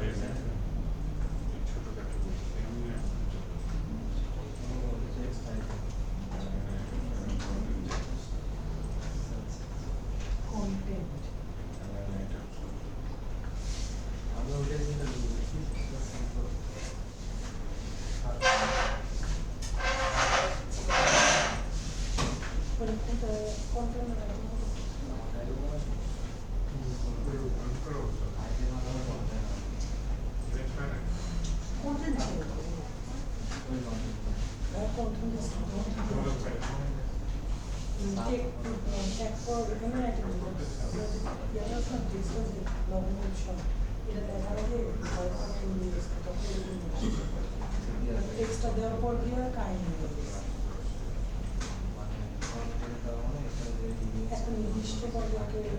কন্টেন্ট আমি ওইটাই চিন্তা করছি মানে কন্টেন্ট কন্টেন্ট ছিল কন্টেন্ট একপর এখানে একটা এটা দেখার আগে টেক্সটটা দেওয়ার পর দিয়ে কাহিনী একটা নির্দিষ্ট পর্যায়ে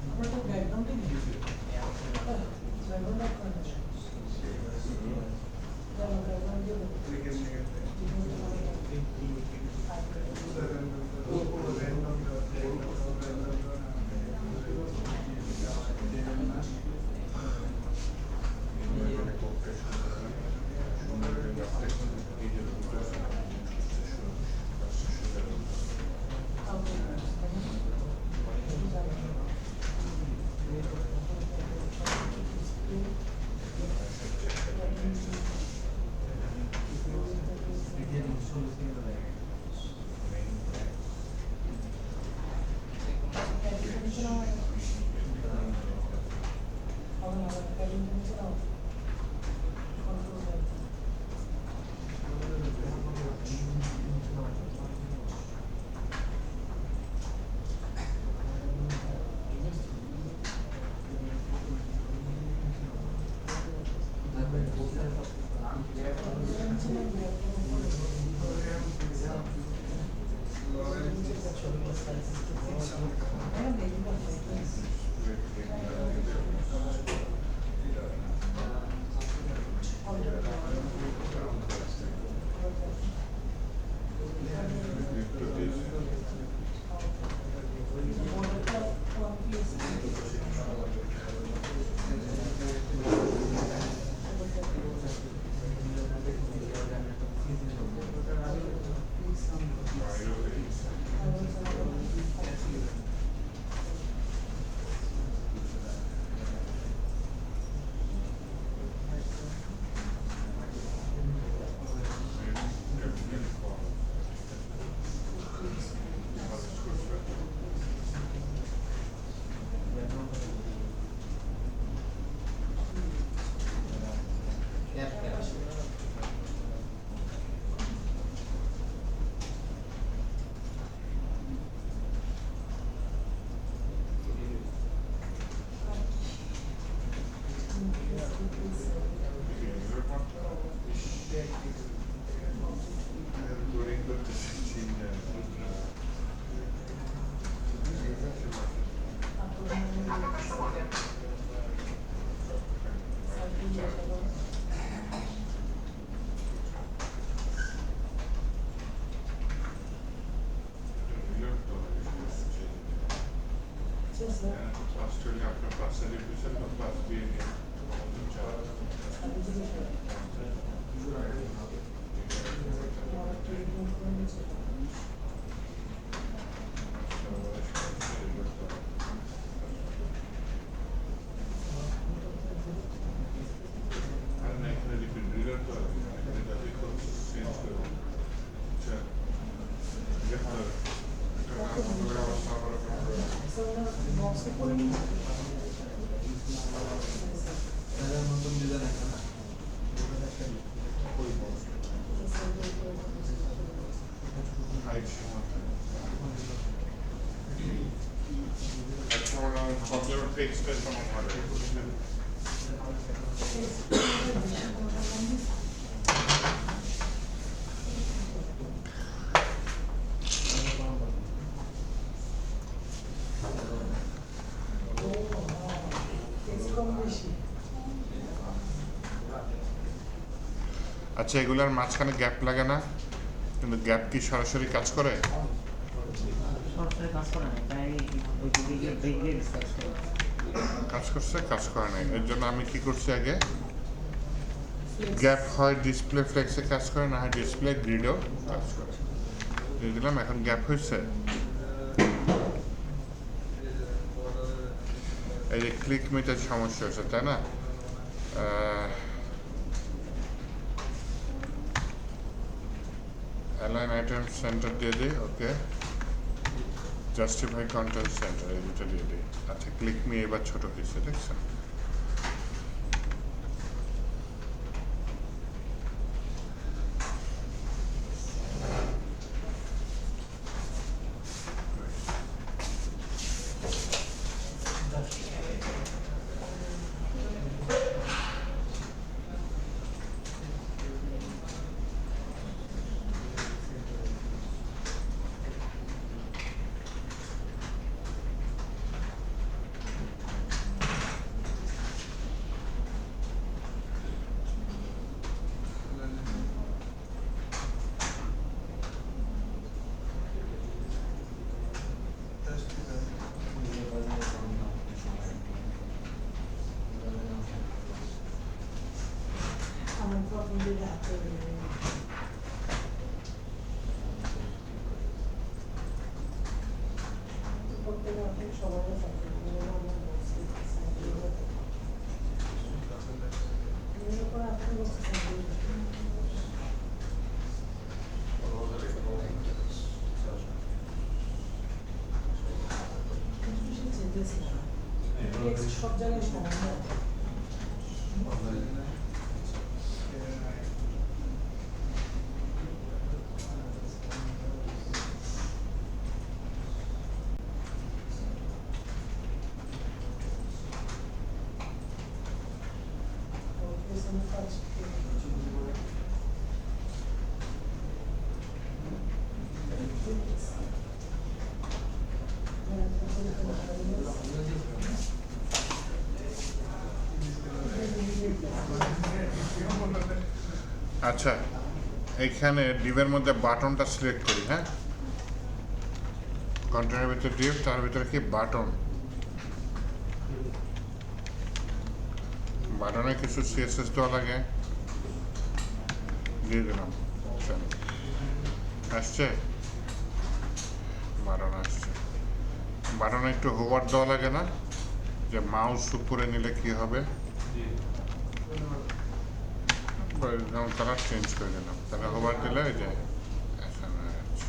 আমরা তো ব্যাকগ্রাউন্ডে দিয়েছি ব্যাকগ্রাউন্ড Australia আপনার পাঁচটা ডিভিশন বা পাঁচ দিয়ে নিয়ে এখানে রিপিট রিলার তো আছে এখানে যাতে চেঞ্জ করে আচ্ছা বক্সে করে নিই নতুন ডিজাইন একটা না হাইট আচ্ছা আমরা কমপ্লিমেন্টারি এক্সপ্রেস আমার ভালো আচ্ছা এগুলার মাঝখানে গ্যাপ লাগে না কিন্তু গ্যাপ কি সরাসরি কাজ করে সরাসরি কাজ করে না তাই ওই দিকে ব্রেক কাজ করে কাজ করছে কাজ করে নাই এর জন্য আমি কি করছি আগে গ্যাপ হয় ডিসপ্লে ফ্লেক্সে কাজ করে না হয় ডিসপ্লে গ্রিডেও কাজ করে দিয়ে দিলাম এখন গ্যাপ হয়েছে এই যে ক্লিক মিটার সমস্যা হয়েছে তাই না অ্যালাইন আইটেম সেন্টার দিয়ে দিই, ওকে। জাস্টিফাই কন্টেন্ট সেন্টার, এই দুটো দিয়ে দিই। আচ্ছা, ক্লিক মি এবার ছোট হয়েছে, দেখছেন? আমার প্রথম দিকে হাতে প্রত্যেক আপনি সবাই থাকে আমার বলছি এরপর আপনি বলছেন সব জায়গায় সমান আচ্ছা, এইখানে ডিভের মধ্যে বাটনটা সিলেক্ট করি, হ্যাঁ? কন্টেন্টের ভিতরে ডিভ, তার ভিতরে কি বাটন। বাটনে কিছু সিএসএস দেওয়া লাগে, দিয়ে দিলাম। আসছে, বাটন আসছে। বাটনে একটু হোভার দেওয়া লাগে না, যে মাউস উপরে নিলে কি হবে, যেমন কালার চেঞ্জ করে দিলাম, তাহলে হোভার দিলে এই যে এখানে আছে।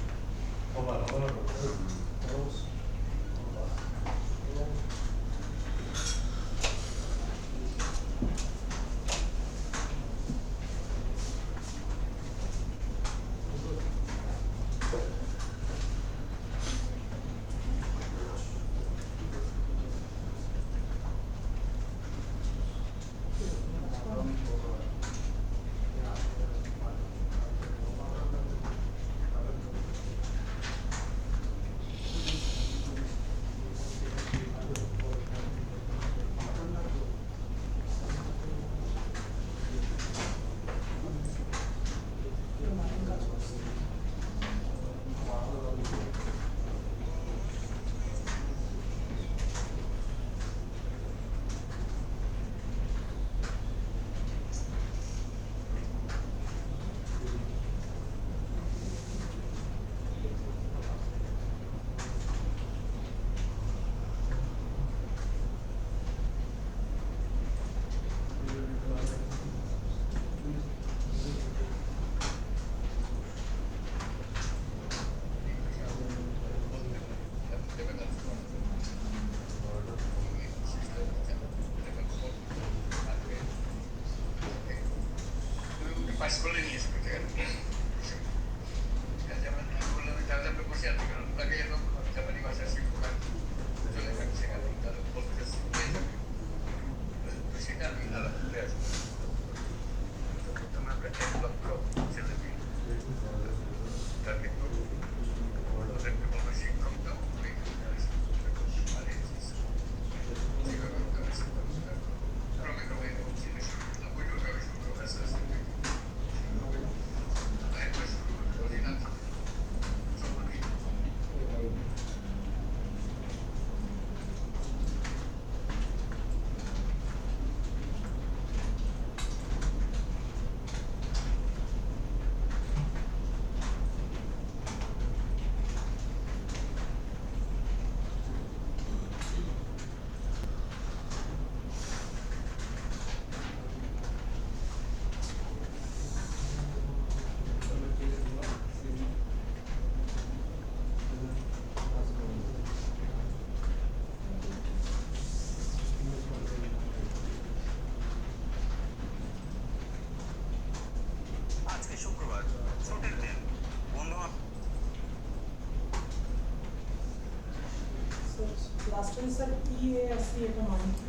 আসলে স্যার EASC এটা মানে কি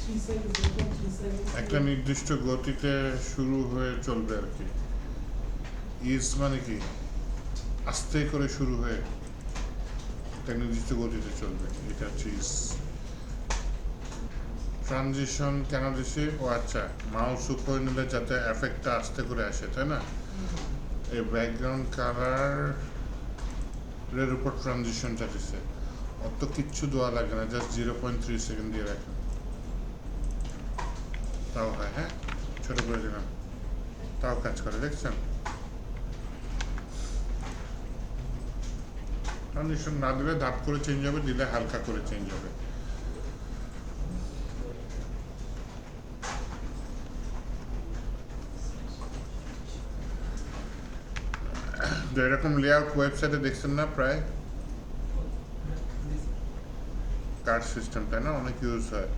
3703 একটা নির্দিষ্ট গতিতে শুরু হয়ে চলবে আর কি। ইজ মানে কি আস্তে করে শুরু হয়ে একটা নির্দিষ্ট গতিতে চলবে, এটা হচ্ছে ইজ। ট্রানজিশন কেন দিছি? ও আচ্ছা, মাউস উপরে নিলে যাতে এফেক্টটা আস্তে করে আসে, তাই না? এই ব্যাকগ্রাউন্ড কালারের উপর ট্রানজিশনটা দিছে, অত কিচ্ছু দেওয়া লাগে না, জাস্ট 0.3 সেকেন্ড দিয়ে রাখেন, তাও হয়। হ্যাঁ, ছোট করে দিলাম, তাও কাজ করে, দেখছেন? ট্রানজিশন না দিলে ধাপ করে চেঞ্জ হবে, দিলে হালকা করে চেঞ্জ হবে। তো এরকম লেআউট ওয়েবসাইটে দেখছেন না প্রায়, কার্ড সিস্টেম, তাই না? অনেক ইউজ হয়।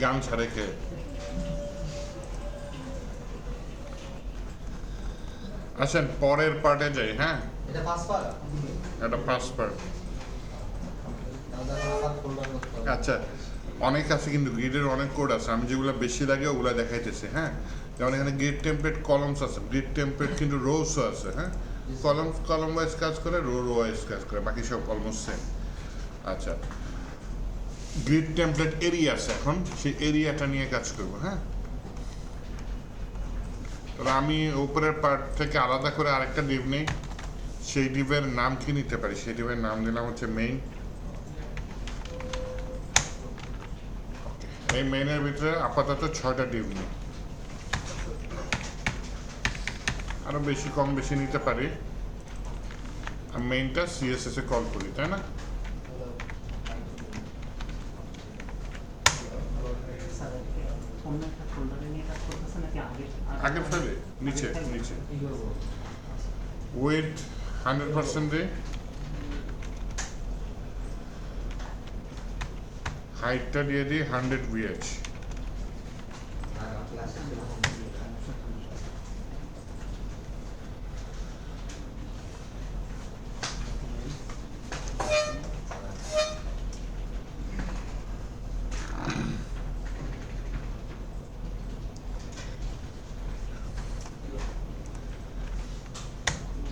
গান ছাড়ে খেয়ে আসেন পরের পার্টে যাই। হ্যাঁ, এটা ফার্স্ট পার্ট এটা ফার্স্ট পার্ট। দাদা আবার ফোল্ডার করতে হবে। আচ্ছা, অনেক আছে কিন্তু গ্রিডের অনেক কোড আছে, আমি যেগুলো বেশি লাগে ওগুলো দেখাইতেছি। হ্যাঁ, যেমন এখানে গ্রিড টেমপ্লেট কলমস আছে, গ্রিড টেমপ্লেট কিন্তু রোসও আছে। হ্যাঁ, কলম ওয়াইজ কাজ করে, রো ওয়াইজ কাজ করে, বাকি সব অলমোস্ট সেম। আচ্ছা, গ্রিড টেমপ্লেট এরিয়া আছে, এখন সেই এরিয়াটা নিয়ে কাজ করবো। হ্যাঁ, তাহলে আমি উপরের পার্ট থেকে আলাদা করে আরেকটা ডিভ নেই, সেই ডিভের নাম কি নিতে পারি? সেই ডিভের নাম দিলাম হচ্ছে মেইন। এই মেইনের ভিতরে আপাতত 6টা ডিভ নেই, আরো বেশি কম বেশি নিতে পারি। আর মেইনটা CSS এ কল করি, তাই না? আগের ফাইলে নিচে নিচে কি করবো? উইথ 100% দিই, হাইটটা দিয়ে দিই 100 VH। আর ক্লাসে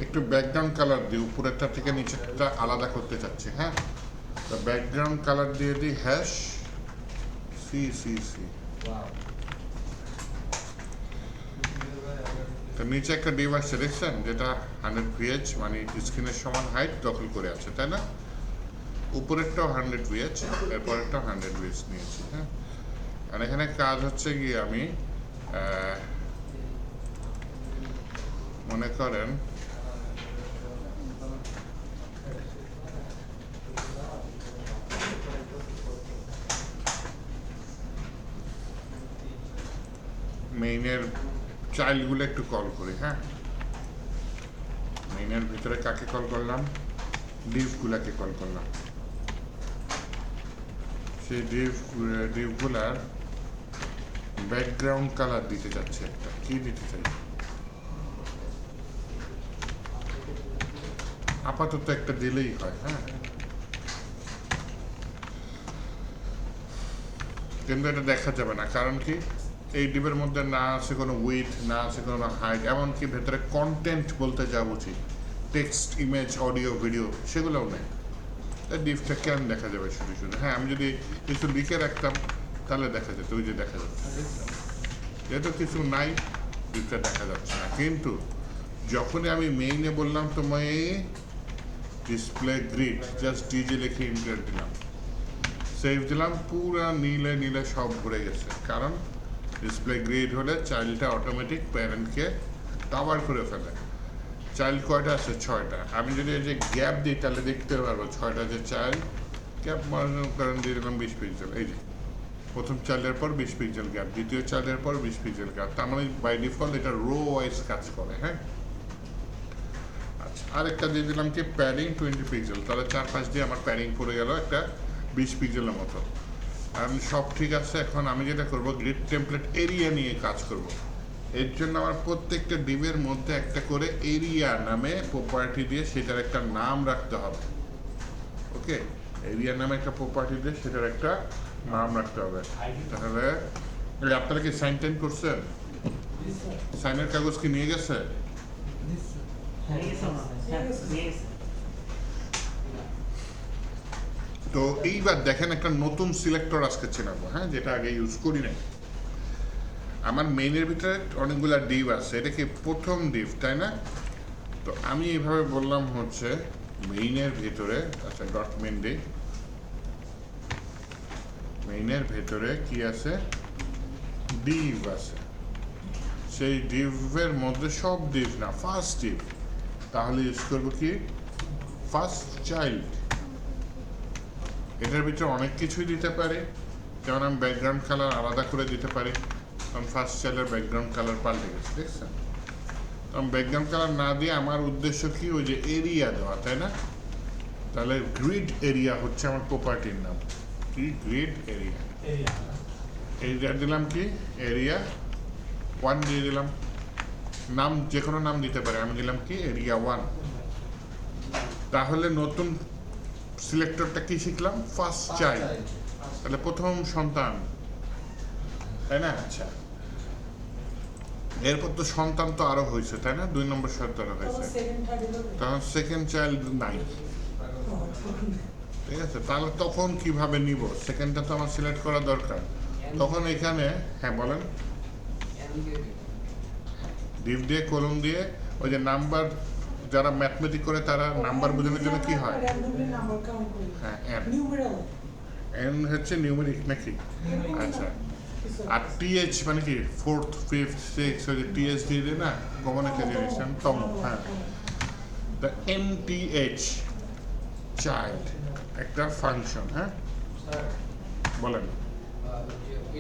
একটু ব্যাকগ্রাউন্ড কালার দিই, উপরেরটা থেকে নিচেরটা আলাদা করতে চাচ্ছি। হ্যাঁ, তো ব্যাকগ্রাউন্ড কালার দিয়ে দিই হ্যাশ CCC। ওয়াও, তো নিচে একটা ডিভ আসছে, দেখছেন? যেটা 100 VH, মানে স্ক্রিনের সমান হাইট দখল করে আছে, তাই না? উপরেরটাও 100 VH, এরপরেরটাও 100 VH নিয়েছি। হ্যাঁ, আর এখানে কাজ হচ্ছে গিয়ে আমি মনে করেন মেইনের চাইল্ডগুলো একটু কল করি। হ্যাঁ, মেইনের ভিতরে কাকে কল করলাম? ডিভগুলাকে কল করলাম। সেই ডিভগুলার ব্যাকগ্রাউন্ড কালার দিতে যাচ্ছে একটা, কি দিতে চাই? আপাতত একটা দিলেই হয়। হ্যাঁ, কিন্তু এটা দেখা যাবে না, কারণ কি? এই ডিপের মধ্যে না আছে কোনো উইথ, না আছে কোনো হাইট, এমনকি ভেতরে কন্টেন্ট বলতে যা বুঝি, টেক্সট, ইমেজ, অডিও, ভিডিও, সেগুলোও নেই। তাই ডিপটা কেন দেখা যাবে শুধু শুধু? হ্যাঁ, আমি যদি কিছু লিখে রাখতাম তাহলে দেখা যেত, ওই যে দেখা যাচ্ছে। যেহেতু কিছু নাই, ডিপটা দেখা যাচ্ছে না। কিন্তু যখনই আমি মেইনে বললাম তোমায় ডিসপ্লে গ্রিড, জাস্ট ডিজে লিখে ইন্টার দিলাম, সেভ দিলাম, পুরা নীলে নীলে সব ভরে গেছে। কারণ ডিসপ্লে গ্রিড হলে চাইল্ডটা অটোমেটিক প্যারেন্টকে কভার করে ফেলে। চাইল্ড কয়টা আছে? 6টা। আমি যদি এই যে গ্যাপ দিই তাহলে দেখতে পারবো 6টা যে চাইল্ড, গ্যাপ মনে করেন দিয়ে দিলাম 20 পিক্সেল। এই যে প্রথম চাইল্ডের পর 20 পিক্সেল গ্যাপ, দ্বিতীয় চাইল্ডের পর 20 পিক্সেল গ্যাপ। তার মানে বাই ডিফল্ট এটা রো ওয়াইজ কাজ করে। হ্যাঁ, আচ্ছা, আরেকটা দিয়ে দিলাম কি প্যাডিং 20 পিক্সেল, তাহলে 4-5 দিয়ে আমার প্যাডিং পড়ে গেল একটা 20 পিক্সেলের মতো। আমি সব ঠিক আছে। এখন আমি যেটা করব, গ্রিড টেমপ্লেট এরিয়া নিয়ে কাজ করব। এর জন্য আমার প্রত্যেকটা ডিভের মধ্যে একটা করে এরিয়া নামে প্রপার্টি দিয়ে সেটার একটা নাম রাখতে হবে। ওকে, এরিয়া নামে একটা প্রপার্টি দিয়ে সেটার একটা নাম রাখতে হবে। তাহলে আপনারা কি সাইন টাইন করছেন? সাইনের কাগজ কি নিয়ে গেছে? নিয়ে গেছে না? হ্যাঁ, নিয়ে গেছে। তো এইবার দেখেন একটা নতুন সিলেক্টর আজকে চেনাবো, হ্যাঁ, যেটা আগে ইউজ করি নাই। আমার মেইনের ভিতরে অনেকগুলা ডিভ আছে, এটা কি প্রথম ডিভ, তাই না? তো আমি এইভাবে বললাম হচ্ছে মেইনের ভিতরে, আচ্ছা ডট মেইন ডিভ, মেইনের ভেতরে কি আছে? ডিভ আছে। সেই ডিভের মধ্যে সব ডিভ না, ফার্স্ট ডিভ। তাহলে ইউজ করবো কি ফার্স্ট চাইল্ড। এটার ভিতরে অনেক কিছুই দিতে পারি, যেমন আমি ব্যাকগ্রাউন্ড কালার আলাদা করে দিতে পারি, কারণ ফার্স্ট চাইল্ডের ব্যাকগ্রাউন্ড কালার পাল্টে গেছে, দেখছেন? কারণ ব্যাকগ্রাউন্ড কালার না দিয়ে আমার উদ্দেশ্য কি, ওই যে এরিয়া দেওয়া, তাই না? তাহলে গ্রিড এরিয়া হচ্ছে আমার প্রপার্টির নাম। কি? Grid area. এরিয়া দিলাম কি? এরিয়া 1 দিয়ে দিলাম। নাম যে কোনো নাম দিতে পারে, আমি দিলাম কি এরিয়া 1। তাহলে নতুন সিলেক্টরটা কি শিখলাম? ফার্স্ট চাইল্ড, তাহলে প্রথম সন্তান, তাই না? আচ্ছা, এরপর তো সন্তান তো আরো হয়েছে, তাই না? 2 নম্বর সন্তান হয়েছে, তখন সেকেন্ড চাইল্ড নাই, ঠিক আছে? তাহলে তখন কিভাবে নিব? সেকেন্ডটা তো আমার সিলেক্ট করা দরকার। তখন এখানে, হ্যাঁ বলেন, ডিভ দিয়ে কলম দিয়ে ওই যে নাম্বার, যারা ম্যাথমেটিক করে তারা নাম্বার বোঝানোর জন্য কি হয়? হ্যাঁ, এন হচ্ছে নিউমেরিক নাকি? আচ্ছা, আর টিএইচ মানে কি? 4th, 5th, 6th, ওই যে টিএইচ দিয়ে দেয় না, কমন একটা জিনিস, তম। হ্যাঁ, দ্য এনটিএইচ চাইল্ড একটা ফাংশন। হ্যাঁ, স্যার বলেন।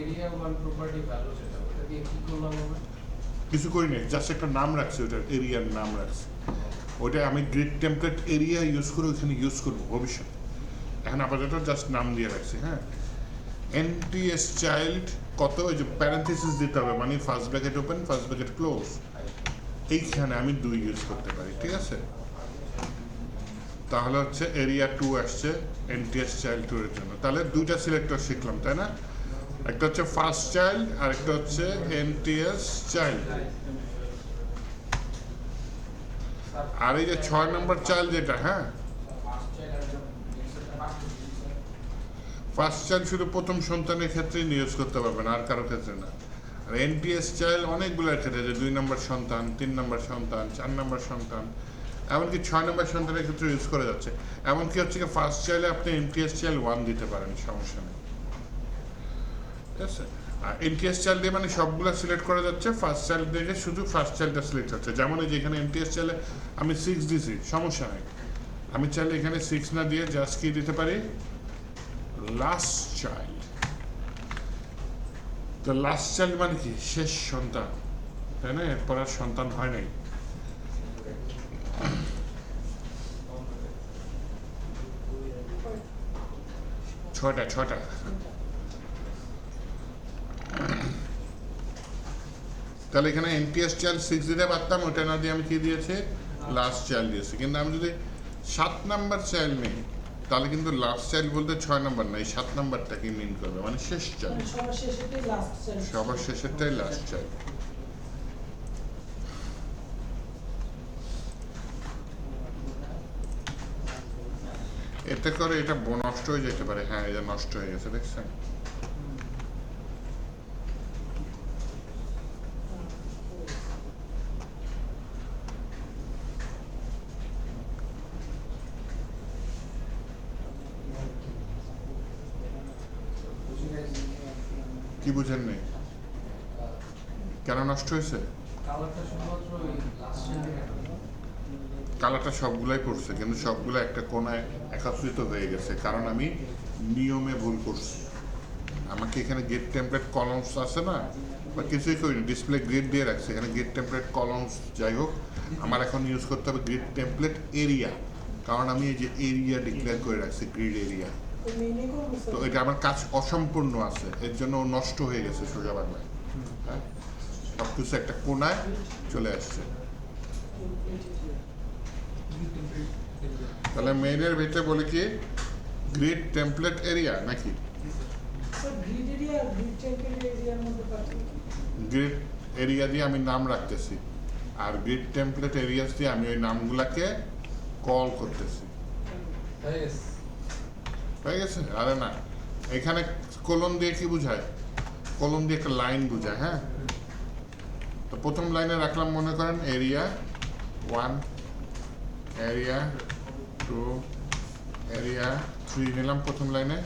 এরিয়া 1 প্রপার্টি ভ্যালু যেটা, ওটা দিয়ে কি করলাম আমরা? কিছু করি না, জাস্ট একটা নাম রাখছি, ওটার এরিয়ার নাম রাখছি। ওটা আমি গ্রিড টেমপ্লেট এরিয়া ইউজ করে ওইখানে ইউজ করবো ভবিষ্যতে। এখন আপাতত জাস্ট নাম দিয়ে রাখছি। হ্যাঁ, এনটিএস চাইল্ড কত, ওই যে প্যারেন্থেসিস দিতে হবে, মানে first bracket open, first bracket close. এইখানে আমি 2 ইউজ করতে পারি, ঠিক আছে? তাহলে হচ্ছে এরিয়া 2 আসছে এনটিএস চাইল্ড 2 এর জন্য। তাহলে 2টা সিলেক্টর শিখলাম, তাই না? একটা হচ্ছে ফার্স্ট চাইল্ড আর একটা হচ্ছে এনটিএস চাইল্ড। আর এই যে 6 নম্বর চাইল্ড যেটা, হ্যাঁ, ফার্স্ট চাইল্ড শুধু প্রথম সন্তানের ক্ষেত্রেই ইউজ করতে পারবেন, আর কারো ক্ষেত্রে না। আর এনটিএস চাইল্ড অনেকগুলোর ক্ষেত্রে, যে 2 নম্বর সন্তান, 3 নম্বর সন্তান, 4 নম্বর সন্তান, এমনকি 6 নম্বর সন্তানের ক্ষেত্রে ইউজ করা যাচ্ছে। এমনকি হচ্ছে কি ফার্স্ট চাইল্ডে আপনি এনটিএস চাইল্ড 1 দিতে পারেন, সমস্যা নেই, ঠিক আছে? আর এনটিএস চাইল্ড দিয়ে মানে সবগুলো সিলেক্ট করা যাচ্ছে, ফার্স্ট চাইল্ড দিয়ে শুধু ফার্স্ট চাইল্ডটা সিলেক্ট হচ্ছে। যেমন এই যে এখানে এনটিএস চাইল্ডে আমি 6 দিছি, সমস্যা নেই। আমি চাইলে এখানে 6 না দিয়ে জাস্ট কি দিতে পারি? Last child. তো লাস্ট চাইল্ড মানে কি? শেষ সন্তান, তাই না? এরপর আর সন্তান হয় নাই। ছটা। তাহলে এখানে এনটিএস চাইল্ড 6 দিতে পারতাম, ওটা না দিয়ে আমি কি দিয়েছি? লাস্ট চাইল্ড দিয়েছি। কিন্তু আমি যদি 7 নাম্বার চাইল্ড নেই, তাহলে কিন্তু লাস্ট চাইল্ড বলতে 6 নম্বর না, এই 7 নম্বরটাকে মিন করবে, মানে শেষ চাইল্ড, মানে সবার শেষেরটাই লাস্ট চাইল্ড। সবার শেষেরটাই লাস্ট চাইল্ড। এতে করে এটা নষ্ট হয়ে যেতে পারে। হ্যাঁ, এটা নষ্ট হয়ে গেছে, দেখছেন? কি বুঝেন নেই? কেন নষ্ট হয়েছে? কালারটা শুধুমাত্র ওই লাস্ট কালারটা সবগুলাই পড়ছে, কিন্তু সবগুলো একটা কোনায় একত্রিত হয়ে গেছে, কারণ আমি নিয়মে ভুল করছি। আমাকে এখানে গেট টেমপ্লেট কলমস আছে না, বা কিছুই করিনি, ডিসপ্লে গ্রিড দিয়ে রাখছে, এখানে গেট টেমপ্লেট কলমস। যাই হোক, আমার এখন ইউজ করতে হবে গেট টেমপ্লেট এরিয়া, কারণ আমি এই যে এরিয়া ডিক্লেয়ার করে রাখছি, গ্রিড এরিয়া। তো মেইনে করবো তো স্যার। এটা আমার কাজ অসম্পূর্ণ আছে, এর জন্য ও নষ্ট হয়ে গেছে সোজা বাংলায়। হ্যাঁ, সব কিছু একটা কোনায় চলে আসছে। তাহলে মেইনের ভিতরে বলে কি গ্রিড টেমপ্লেট এরিয়া নাকি? স্যার গ্রিড এরিয়া আর গ্রিড টেম্পলেট এরিয়ার মধ্যে পার্থক্য কি? গ্রিড এরিয়া দিয়ে আমি নাম রাখতেছি, আর গ্রিড টেমপ্লেট এরিয়াস দিয়ে আমি ওই নামগুলাকে কল করতেছি। হয়ে গেছে। হয়ে গেছে? আরে না, এখানে কলম দিয়ে কি বোঝায়? কলম দিয়ে একটা লাইন বোঝায়। হ্যাঁ, তো প্রথম লাইনে রাখলাম মনে করেন এরিয়া 1, এরিয়া 2, এরিয়া 3 নিলাম প্রথম লাইনে।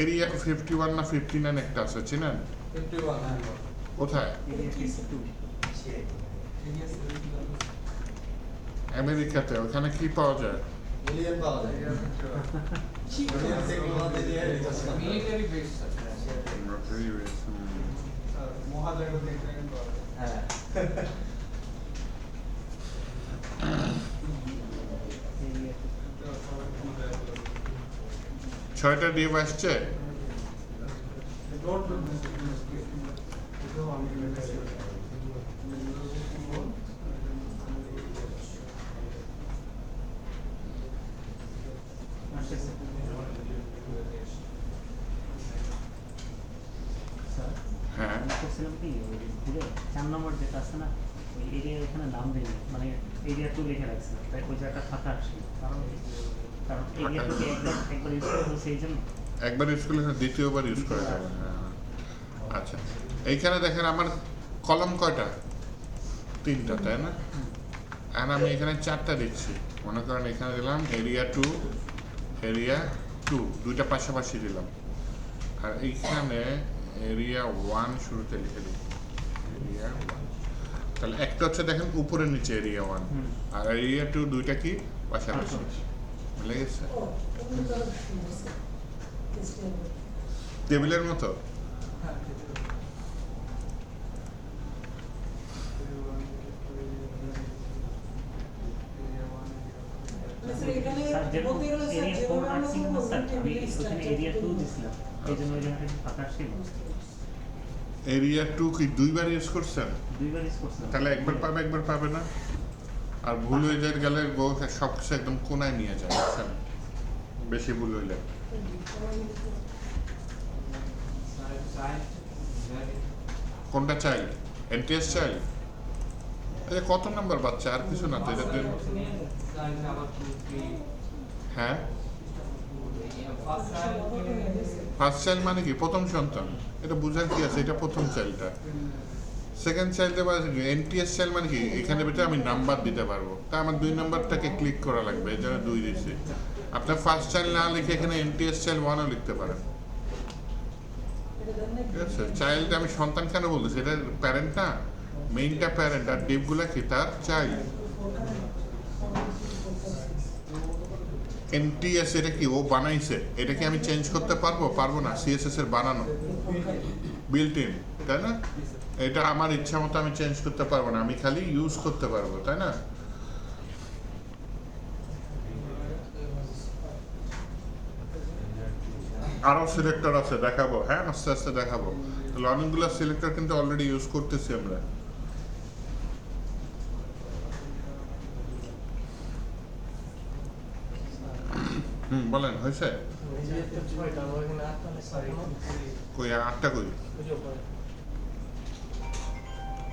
এরিয়া 51 না 59 একটা আছে, চিনেন? 51 হ্যাঁ। কোথায়? আমেরিকাতে। ওখানে কি পাওয়া যায়? মিলিয়ন পাওয়া যায়। মিলিয়ন টেকনোলজি দিয়ে রিসার্চ করা। Military base sir. মহাজাগতিক ট্রেনিং পাওয়া যায়। হ্যাঁ। ছয়টা ডিপ আসছে। হ্যাঁ, আমি করছিলাম কি ওই ঘুরে 4 নম্বর যেটা আছে না, ওই এরিয়ার এখানে নাম দেয়নি, মানে এরিয়া 2 লিখে রাখছে, তাই ওই জায়গাটা ফাঁকা আসছে। কারণ এরিয়া 2 একবার ইউজ করে বলছে এই জন্য। একবার ইউজ করলে দ্বিতীয়বার ইউজ করা যাবে। হ্যাঁ, আচ্ছা, এইখানে দেখেন আমার কলম কয়টা? 3টা, তাই না? আর আমি এখানে 4টা দিচ্ছি। মনে করেন এখানে দিলাম এরিয়া 2, এরিয়া 2, দুইটা পাশাপাশি দিলাম। আর এইখানে এরিয়া 1 শুরুতে লিখে দিই, এরিয়া 1। তাহলে একটা হচ্ছে দেখেন উপরে নিচে এরিয়া 1, আর এরিয়া 2 দুইটা কি পাশাপাশি। মিলে গেছে? ও অন্য দ্বারা স্যার টেবিলের মতো। স্যার এখানে স্যার যেরকম বলতে গেলে স্যার এরিয়া 4 যেভাবে আমরা রাখছি না স্যার, আমি টেবিলের ওখানে এরিয়া 2 স্ট্রাকচার দিছিলাম, এই জন্য ওই জায়গাটা একটু ফাঁকা আসছিল। এরিয়া 2 কি দুইবার ইউজ করছেন? 2বার ইউজ করছিলাম। তাহলে একবার পাবে, একবার পাবে না। আর ভুল হয়ে যায় গেলে সব কিছু একদম কোনায় নিয়ে যায়, বুঝছেন? বেশি ভুল হইলে। কোনটা চাইল্ড? NTS child? এই কত নাম্বার বাচ্চা? আর কিছু না তো, এটা দিন। হ্যাঁ, ফার্স্ট চাইল্ড মানে কি? প্রথম সন্তান। এটা বুঝার কি আছে? এটা প্রথম চাইল্ডটা। সেকেন্ড চাইল্ড এবার এনটিএস চাইল্ড মানে কি? এখানে ভিতরে আমি নাম্বার দিতে পারবো, তা আমার 2 নাম্বারটাকে ক্লিক করা লাগবে, এই জন্য 2 দিচ্ছি। আপনার ফার্স্ট চাইল্ড না লিখে এখানে এনটিএস চাইল্ড 1ও লিখতে পারেন। ঠিক আছে? চাইল্ড আমি সন্তান কেন বলতেছি? এটা প্যারেন্ট না, মেইনটা প্যারেন্ট, আর ডিপগুলা কি তার চাইল্ড। এনটিএস এটা কি ও বানাইছে? এটা কি আমি চেঞ্জ করতে পারবো? পারবো না, সিএসএস এর বানানো, বিল্ট ইন, তাই না? এটা আমার ইচ্ছা মতো আমি চেঞ্জ করতে পারবো না, আমি খালি ইউজ করতে পারবো, তাই না? আরো সিলেক্টর আছে, দেখাবো। হ্যাঁ, আস্তে আস্তে দেখাবো। তাহলে অনেকগুলো সিলেক্টর কিন্তু অলরেডি ইউজ করতেছি আমরা। বলেন হয়েছে? এরিয়াতে 6টা, আমার এখানে 8টা কই 8টা কই? ওই যে উপরে।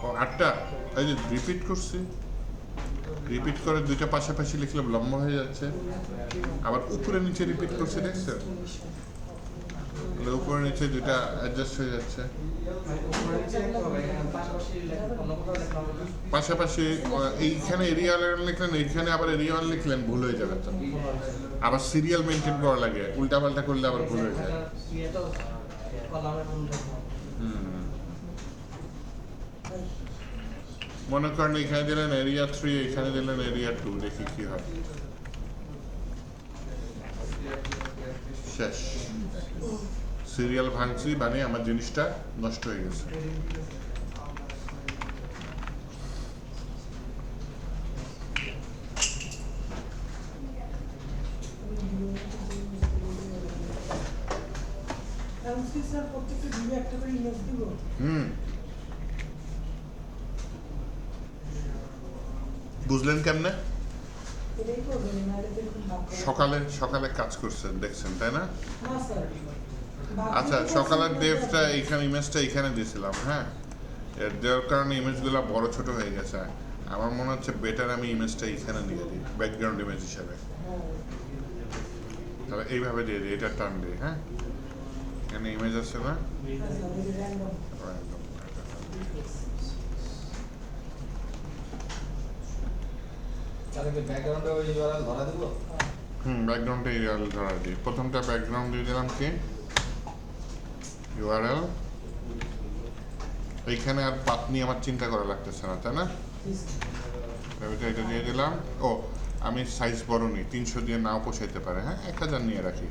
ও 8টা, এই যে রিপিট করছি, রিপিট করে দুইটা পাশাপাশি লিখলে লম্বা হয়ে যাচ্ছে, আবার উপরে নিচে রিপিট করছি দেখছো, তাহলে উপরে নিচে দুইটা অ্যাডজাস্ট হয়ে যাচ্ছে। উপরে নিচে লিখতে হবে, এখানে পাশাপাশি লেখা অন্য কোথাও লেখা হবে না। পাশাপাশি এইখানে এরিয়া লিখলেন, এইখানে আবার এরিয়া লিখলেন, ভুল হয়ে যাবে তো। আবার সিরিয়াল মেনটেন করা লাগে, উল্টাপাল্টা করলে আবার ভুল হয়ে যায়। ইয়েটাও কলামের কোনটা মনে করেন এখানে দিলেন এরিয়া 3, এখানে দিলেন এরিয়া 2, দেখি কি হয়। শেষ, সিরিয়াল ভাঙছি, মানে আমার জিনিসটা নষ্ট হয়ে গেছে। এমসি স্যার প্রত্যেকটা ভিডিও একটা করে ইমেজ দিব। বুঝলেন কেমনে? এটাই করবেন, নাহলে দেখুন ভাগ করে। সকালে কাজ করছেন দেখছেন, তাই না? না স্যার, আচ্ছা, সকালের ডেভটা এইখানে, ইমেজটা এইখানে দিয়েছিলাম, হ্যাঁ, এর দেওয়ার কারণে ইমেজগুলো বড় ছোট হয়ে গেছে। আমার মনে হচ্ছে বেটার আমি ইমেজটা এইখানে দিয়ে দিই ব্যাকগ্রাউন্ড ইমেজ হিসাবে। তাহলে এইভাবে দিয়ে দিই, এটা টান দিই, হ্যাঁ, এখানে ইমেজ আছে না, র্যান্ডম। তাহলে কি ব্যাকগ্রাউন্ডে ওই ইউআরএল ধরা দেব? ব্যাকগ্রাউন্ডে ইউআরএল ধরা দিই। প্রথমটা ব্যাকগ্রাউন্ড দিয়ে দিলাম কি ইউআরএল, এইখানে আর পাত নিয়ে আমার চিন্তা করা লাগতেছে না, তাই না? এটা দিয়ে দিলাম। ও, আমি সাইজ বড় নিই, 300 দিয়ে নাও পোষাইতে পারে, হ্যাঁ, 1000 নিয়ে রাখি।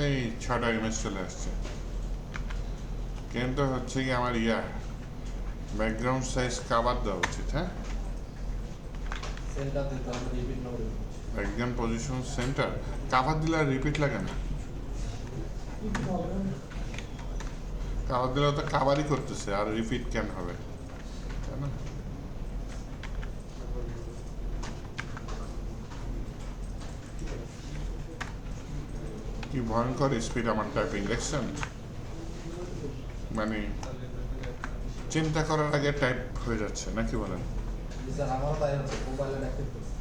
এই 6টা ইমেজ চলে আসছে, কিন্তু হচ্ছে কি আমার ব্যাকগ্রাউন্ড সাইজ কাভার দেওয়া উচিত, হ্যাঁ, সেন্টার দিতে হবে, রিপিট না করে। একদম পজিশন সেন্টার। কাভার দিলে আর রিপিট লাগে না, কাভার দিলে তো কাভারই করতেছে, আর রিপিট কেন হবে, তাই না? কি ভয়ঙ্কর স্পিড আমার টাইপিং দেখছেন, মানে চিন্তা করার আগে টাইপ হয়ে যাচ্ছে, নাকি বলেন? স্যার আমারও তাই হচ্ছে, মোবাইলে অ্যাক্টিভ করছি।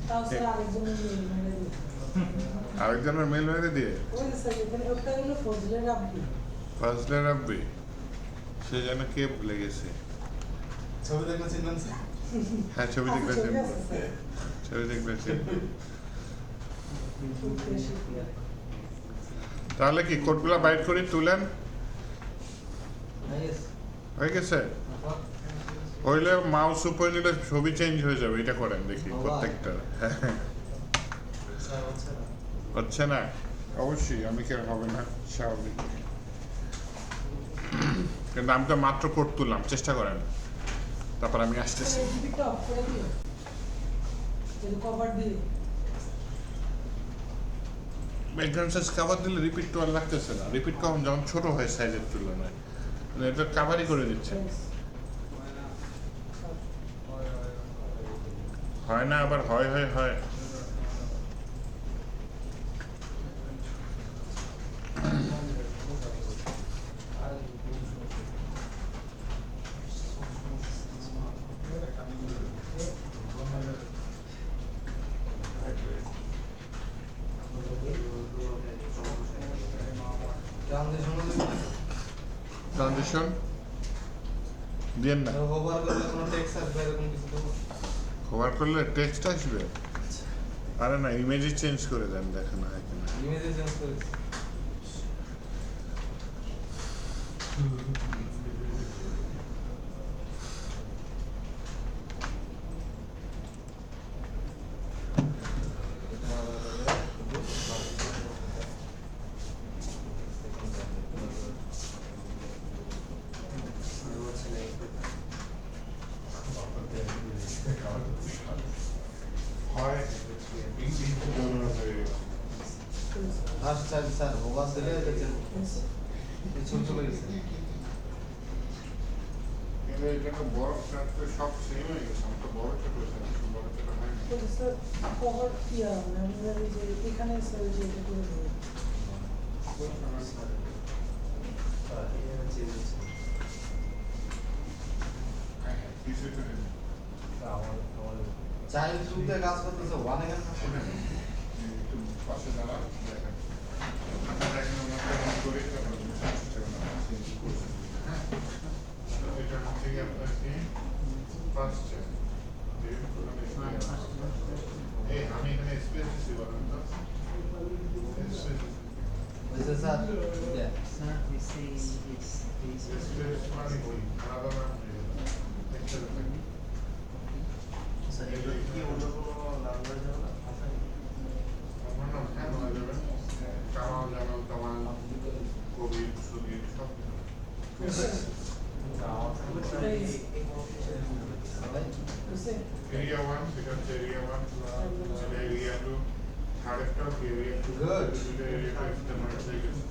তাও স্যার আরেকজনের মেইল মেরে দিয়েছে। আরেকজনের মেল মেরে দিয়ে ওই যে স্যার, এখানে ওটা হলো ফজলের আব্বি। ফাজলে রাব্বি, সে যেন কে ভুলে গেছে। ছবি দেখলে চিনবেন স্যার? হ্যাঁ, ছবি দেখলে ছবি চিনবো, আছে স্যার। ছবি দেখলে চিনবো। খুব বেশি। তাহলে কি কোডগুলো বাইট করে তুলেন, ইয়েস। হয়ে গেছে? হইলে মাউস উপরে নিলে ছবি চেঞ্জ হয়ে যাবে, এটা করেন দেখি প্রত্যেকটা। স্যার হচ্ছে না। হচ্ছে না? অবশ্যই, আমি কেন হবে না, স্বাভাবিক। কিন্তু আমি তো মাত্র কোড তুললাম, চেষ্টা করেন, তারপর আমি আসতেছি। স্যার, এই দিকটা অফ করে দিও। এই কভার দিয়ে। ব্যাকগ্রাউন্ড সাইজ কাভার দিলে রিপিট তো আর লাগতেছে না, রিপিট কখন যখন ছোট হয় সাইজের তুলনায়, মানে এটা কাভারই করে দিচ্ছে। হয় না, আবার হয় হয় হয়। ট্রানজিশন দিয়েন না, হোভার করলে কোনো টেক্সট আসবে এরকম কিছু তো? কভার করলে টেক্সট আসবে। আরে না, ইমেজই চেঞ্জ করে দেন, দেখেন না এখানে। ইমেজে চেঞ্জ করেছি। স্যার ওভার দিলে দেখেন Yes. পিছন চলে গেছে কিন্তু এখানে বড় ফ্ল্যাট তো সব সেম হয়ে গেছে আমার তো বড় ছোট হয়েছে বড় ছোট হয় না তো স্যার কভার ইয়া আমরা এই যে এখানে স্যার যে এটা করে দেবো স্যার এখানে চেঞ্জ হচ্ছে কিছু তো নেই চাইল্ড গ্রুপে কাজ করতেছে ওয়ান এখানে থাকছে না একটু পাশে দাঁড়া দেখেন আপনারা দেখেন আমরা কেমন করি তারপর হ্যাঁ এটা হচ্ছে কি আপনার কি ফার্স্ট এই আমি এখানে স্পেস দিছি বলেন তো স্পেস বুঝছে sir yeah Sir, we say this. Space মানে কি আলাদা নাম দিয়ে একটা স্যার এগুলো কি অন্য কোনো নাম্বার যাবে না আমার নাম হ্যাঁ বলা যাবে কামাল জামাল কামাল কবির সুবীর সব বুঝছে এরিয়া 1 সেটা হচ্ছে এরিয়া 1 সেটা এরিয়া 2 থার্ড একটা এরিয়া 2 Good. দুটো এরিয়া 2 ইস্তেমাল হয়ে গেছে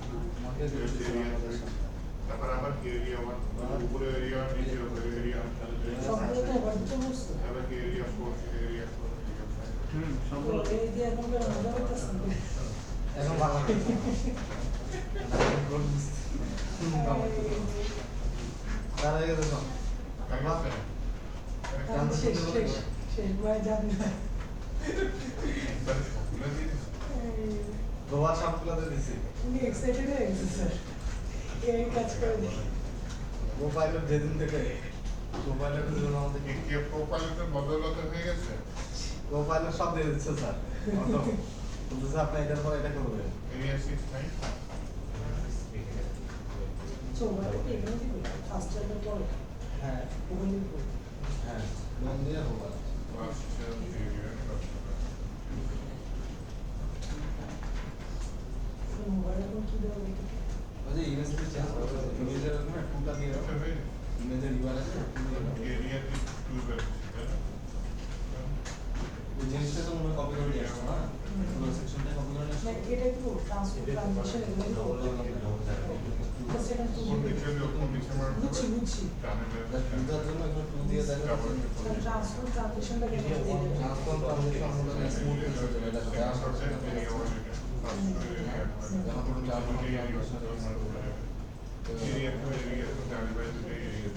এরিয়া 3 তারপর আবার এরিয়া 1 উপরে এরিয়া 1 নিচে উপরে এরিয়া 1 সবগুলো তো এবার দিতে বলছো আবার এরিয়া 4 এরিয়া 4 এরিয়া 5 সবগুলো এই যে এখন করে মজা করতেছেন এখন বাংলা স্যার হয়ে গেছে সব শেষ শেষ শেষ ভাই জানি না গোয়া সবগুলোতে দিছি উনি এক্সাইটেড হয়ে গেছে স্যার এই কাজ করে দিই গো পাইলট যেদিন থেকে গো পাইলটের জন্য আমাদের কে প্রোফাইলটা বদলতে হয়ে গেছে গো পাইলট সব দিয়ে দিচ্ছে স্যার বলতেছে আপনি এটার পর এটা করবেন এরিয়া 6 নাই চৌমাটা কি এখানে দিবে ফার্স্ট টাইমের পরে হ্যাঁ ওখানে দিবে হ্যাঁ লোন দিয়ে হোক ফার্স্ট এরিয়া মোবাইল এখন কি দেওয়া দেখে ওই যে ইমেজটা চেঞ্জ করতে হবে ইমেজের ওখানে টুলটা দিয়ে দাও ইমেজের ইউআরএল এরিয়া 2 বের ওই জিনিসটা তো মনে কপি করে নিয়ে আসছো না পুরো সেকশনটা কপি করে নিয়ে না আসছো এটা একটু ট্রান্সফার ট্রানজিশন এগুলো তো সেটা তো বুঝছি বুঝছি বুঝার জন্য একটু টুল দিয়ে দেখো ট্রান্সফার ট্রানজিশনটা কেন দিয়ে দেবে ট্রান্সফার ট্রানজিশন হলো স্মুথ হয়ে যাবে এটা দেওয়া সরছে যখন তুমি চার ঘন্টা এরিয়া 2 এরিয়া 2 ডান বাই 2 এরিয়া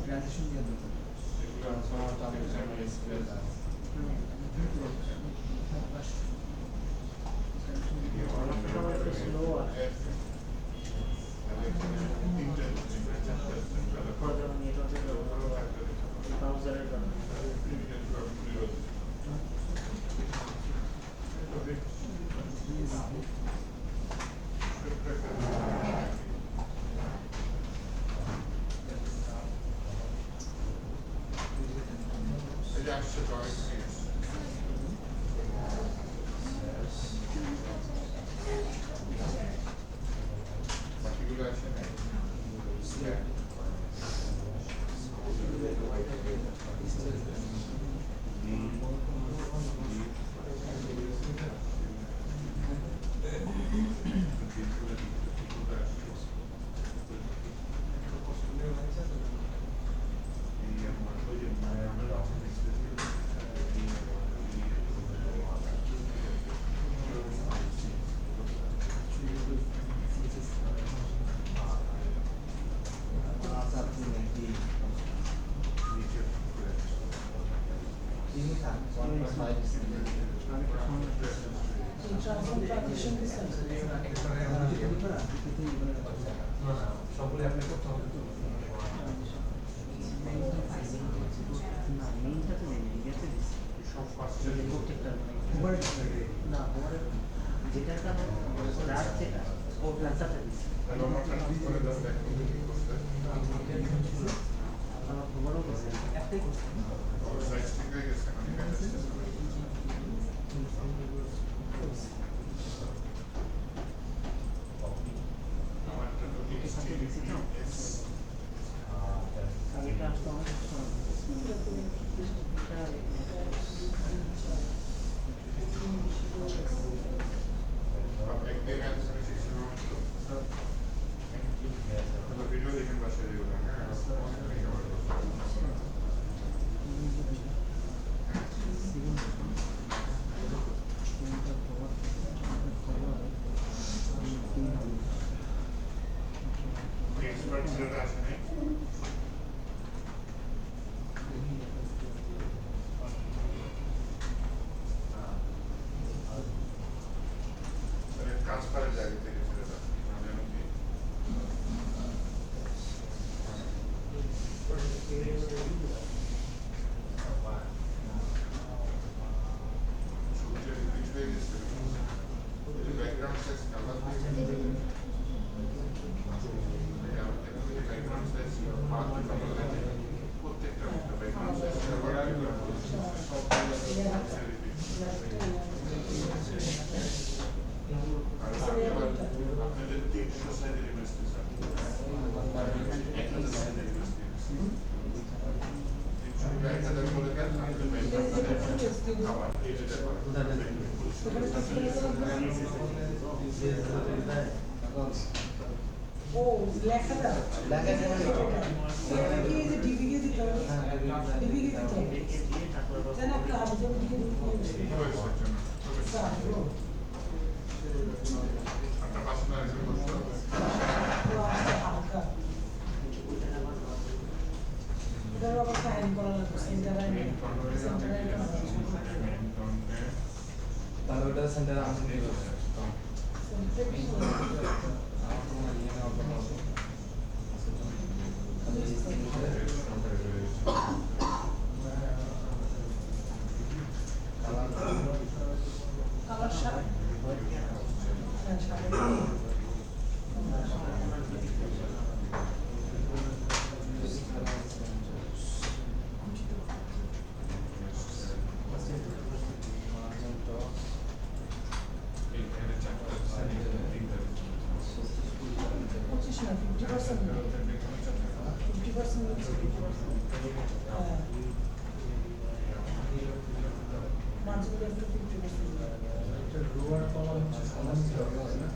ট্রানজিশন দিয়ে দেবো স্লো আছে যেমন এটা হচ্ছে ব্রাউজারের জন্য আসছে তো অনেক বাকিগুলো আসে না সাজেশন দিচ্ছেন সবগুলো অ্যাপ্লাই করতে হবে তো না মেইনটা তো নেই ইয়েতে দিচ্ছি সব ফার্স্ট প্রত্যেকটা না ওর যেটার কারণ রাত যেটা ও প্লাসাটা দিচ্ছি আমার খবরও গেছে একটাই করছে এটা আসতে অনেক ভিডিও দেখেন বাসায় যেগুলো হ্যাঁ এক্সপার্ট ছেলেরা আসে নাই কাজ করে জায়গা থেকে ছেলেরা জানেন কি background size colour background size প্রত্যেকটা ব্যাকগ্রাউন্ড সাইজ আপনাদের 300 সাইজের ইমেজ দিচ্ছেন 1000 সাইজের ইমেজ দিচ্ছেন 1000 বলে দেন আবার এই যেটা ও লেখাটা লেখা যেমন এটা কি যে ডিবিকে দিতে হবে ডিবিকে দিতে হবে দিয়ে তারপর জান একটা হাতে যেমন দিকে দিতে হবে আপনার পাশে না এসে বসতে হবে হালকা এটার আবার সাইন করা লাগবে সেন্টারে তাহলে ওটা সেন্টার আমি দিয়ে দেবো কালার শার্ট হ্যাঁ শার্ট এইখানে চারটা সাইজ তিনটা 25 না 50% 50% হ্যাঁ মাঝখানে একটু 50% রোয়ার কলাম হচ্ছে সমস্যা হবে না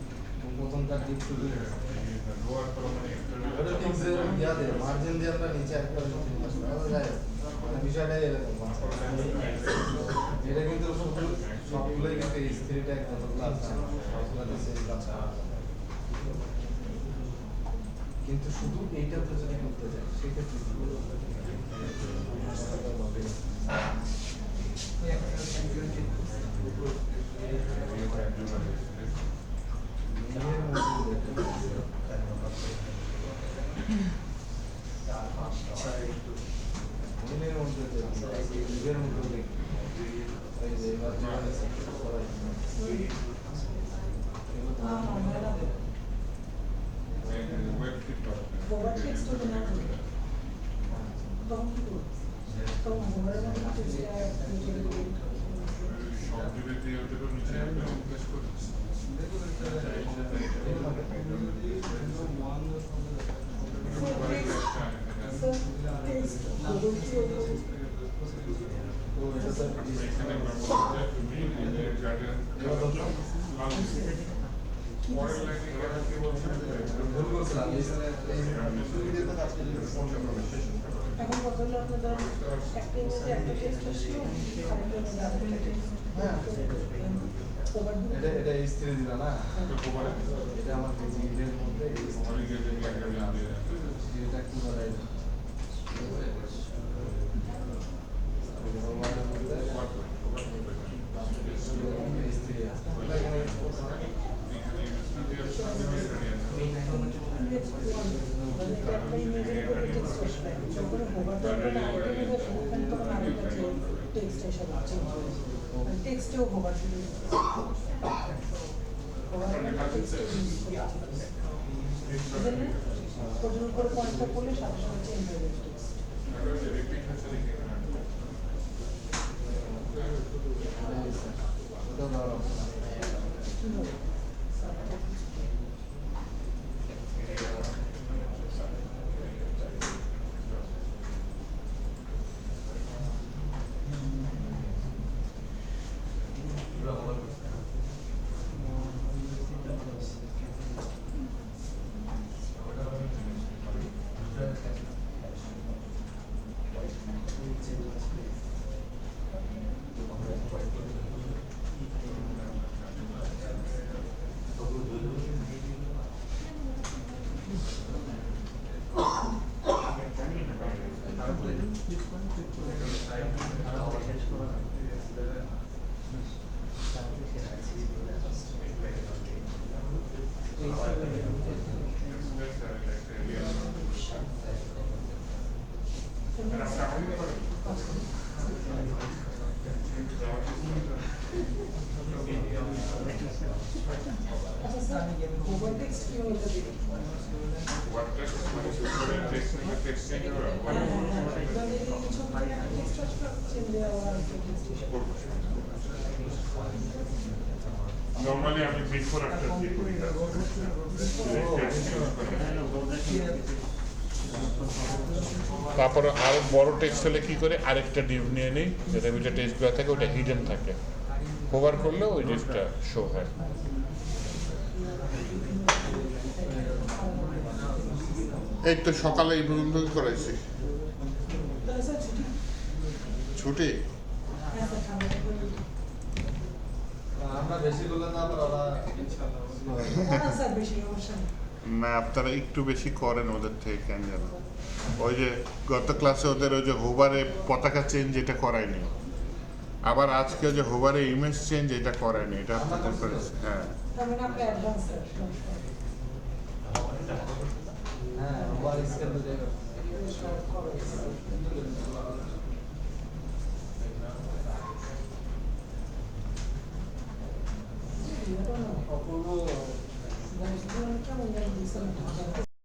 প্রথমটা ডিপ শুরু হয়েছে লোয়ার কলমে ওটা টিপসের ইয়াতে মার্জিন দিয়ে আমরা নিচে একটা যায় মানে বিষয়টা এরকম এটা কিন্তু শুধু সবগুলোই কিন্তু এই স্ত্রীটা যতগুলো আছে সবগুলোতে সেই কাজটা কিন্তু শুধু এইটাতে যদি করতে যায় সেক্ষেত্রে মনের মধ্যে নিজের মধ্যে দেখি এই যে এবার ওয়েব ফিট গোবর টেক্সট তো না তখন কি করব তখন গোবরের মধ্যে সব দিকে দিয়ে ওটার নিচে একটা প্রেস করে পরের লাইনে গ্যারান্টি বলছেন ভুল করছিলাম এখন কত হলো আপনাদের একটা মধ্যে একটা টেস্ট আসলো আরেকটার মধ্যে আরেকটা টেস্ট হ্যাঁ ওভার এটা এটা স্ত্রী দিল না এটা আমার নিজের মধ্যে এটা কি বলা যায় স্ত্রী টেক্সট মানে এটা একটা ইমেজের উপরে টেক্সট আসবে যখন হোভারটা করে আইটেমে ওখানে তখন আরেকটা টেক্সট এসে যাচ্ছে মানে টেক্সটেও হোভার দিতে হোভার টেক্সট ইউজ করতে বুঝলেন না ওটার উপরে পয়েন্টটা করলে সাথে সাথে চেঞ্জ হয়ে যাবে টেক্সট ওটা দেওয়ার অপশন আছে। আচ্ছা স্যার হোভার টেক্সট কিভাবে এটা দিবেন নর্মালি আমি বিফোর আফটার দিয়ে করি তারপরে আরো বড় টেক্সট হলে কি করে আরেকটা ডিভ নিয়ে নিই যেটা ভিতরে টেক্সটগুলো থাকে ওটা হিডেন থাকে হোভার করলে ওই জিনিসটা শো হয় এই তো সকালে এই পর্যন্ত করাইছি ছুটি আমরা বেশি করলে না আবার ওরা না আপনারা একটু বেশি করেন ওদের থেকে কেন জানো ওই যে গত ক্লাসে ওদের ওই যে হোভারে পতাকা চেঞ্জ এটা করায়নি আবার আজকে যে হোভারে ইমেজ চেঞ্জ এটা করায়নি এটা আপনাদের করেছে হ্যাঁ হ্যাঁ ওভার স্কেল দিয়ে অপূর্ব